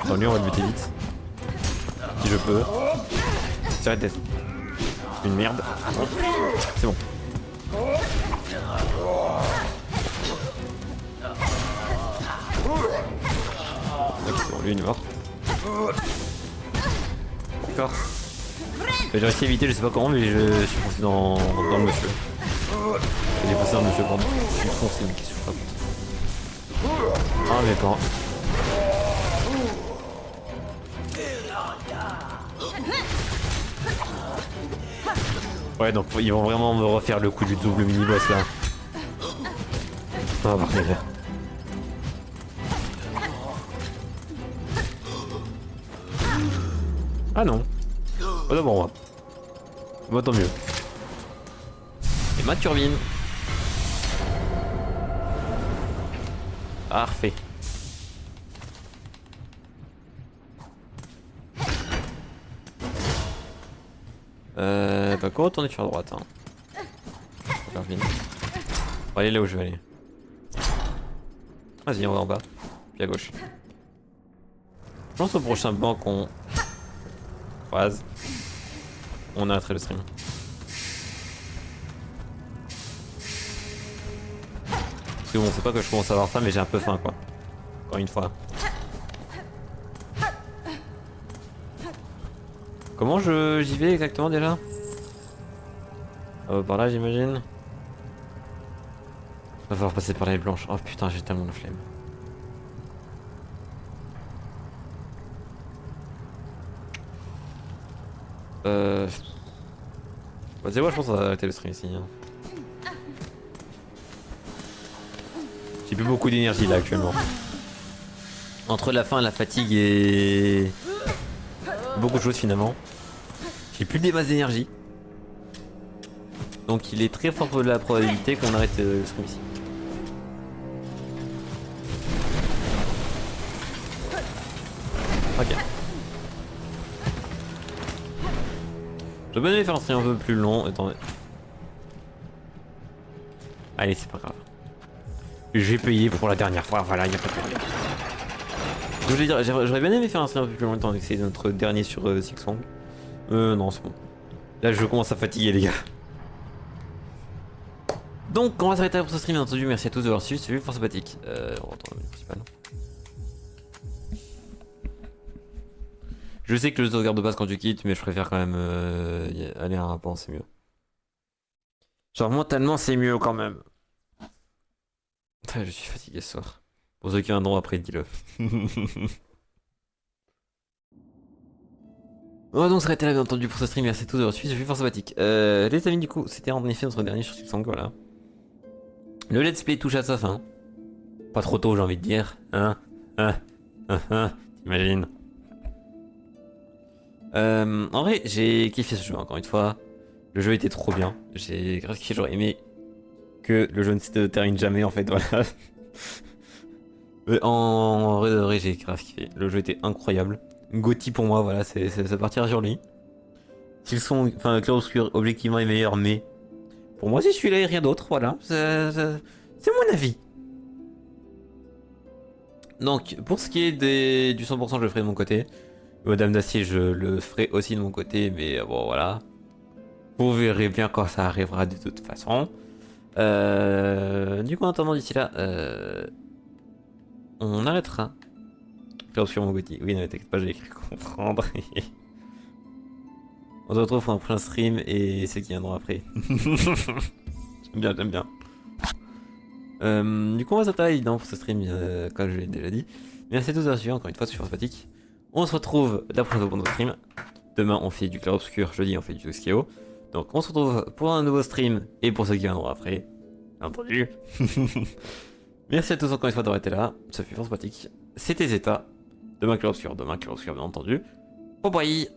Attends, lui on va le buter vite. Si je peux. C'est arrête d'être une merde. C'est bon. Ok, c'est bon, lui il est mort. D'accord. J'ai réussi à éviter, je sais pas comment, mais je suis foncé dans le monsieur. J'ai foncé dans le monsieur, pardon. Je suis foncé, mais qu'est-ce que je raconte? Ah, mais quand. Ouais, donc ils vont vraiment me refaire le coup du double mini-boss là. Ah, parfait. Ah non. Oh d'abord, moi tant mieux. Et ma turbine. Parfait. Bah quoi retourner sur la droite hein. Turbine. On va aller là où je vais aller. Vas-y on va en bas. Puis à gauche. Je pense au prochain banc qu'on croise. On arrêterait le stream. Parce que bon c'est pas que je commence à avoir faim mais j'ai un peu faim quoi. Encore une fois. Comment j'y vais exactement déjà? Par là j'imagine. Va falloir passer par les blanches. Oh putain j'ai tellement de flemme. Bah, c'est moi je pense qu'on va arrêter le stream ici. Hein. J'ai plus beaucoup d'énergie là actuellement. Entre la faim, la fatigue et beaucoup de choses finalement. J'ai plus des masses d'énergie. Donc il est très fort de la probabilité qu'on arrête le stream ici. Ok. J'aurais bien aimé faire un stream un peu plus long. Attendez. Allez, c'est pas grave. J'ai payé pour la dernière fois, voilà, y a pas de problème. Je voulais dire, j'aurais bien aimé faire un stream un peu plus longtemps, c'est notre dernier sur Sixsong. Non, c'est bon. Là, je commence à fatiguer, les gars. Donc, on va s'arrêter là pour ce stream, bien entendu. Merci à tous d'avoir suivi, c'est fort sympathique. On retourne au menu principal. Je sais que le sauvegarde de base quand tu quittes, mais je préfère quand même aller à un rapport, c'est mieux. Genre, mentalement, c'est mieux quand même. Putain, je suis fatigué ce soir. Pour ceux qui viendront après, dis-le. On va donc s'arrêter là, bien entendu, pour ce stream. Merci à tous d'avoir suivi, je suis fort sympathique. Les amis, du coup, c'était en effet notre dernier sur Sixsong, voilà. Le let's play touche à sa fin. Pas trop tôt, j'ai envie de dire. T'imagines. En vrai, j'ai kiffé ce jeu, encore une fois. Le jeu était trop bien. J'ai grave kiffé, j'aurais aimé que le jeu ne se termine jamais, en fait, voilà. En vrai de vrai, j'ai grave kiffé. Le jeu était incroyable. Gotti pour moi, voilà, ça partira sur lui. S'ils sont, enfin, Clair Obscur, objectivement est meilleur, mais pour moi, c'est celui-là et rien d'autre, voilà. C'est mon avis. Donc, pour ce qui est du 100%, je le ferai de mon côté. Dame d'Acier, je le ferai aussi de mon côté, mais bon, voilà. Vous verrez bien quand ça arrivera de toute façon. Du coup, en attendant, d'ici là, on arrêtera. Clair Obscur, mon Gotti. Oui, ne t'inquiète pas, j'ai écrit comprendre. On se retrouve pour un prochain stream et ceux qui viendront après. J'aime bien, j'aime bien. Du coup, on va s'attaquer pour ce stream, comme je l'ai déjà dit. Merci à tous d'avoir suivi, encore une fois, c'est super sympathique. On se retrouve la prochaine fois pour notre stream. Demain, on fait du Clair Obscur, jeudi, on fait du Toskio. Donc, on se retrouve pour un nouveau stream et pour ceux qui viendront après. Bien entendu. Merci à tous encore une fois d'avoir été là, ça fait fort sympathique. C'était Zeta. Demain, Clair Obscur, bien entendu. Bye bye.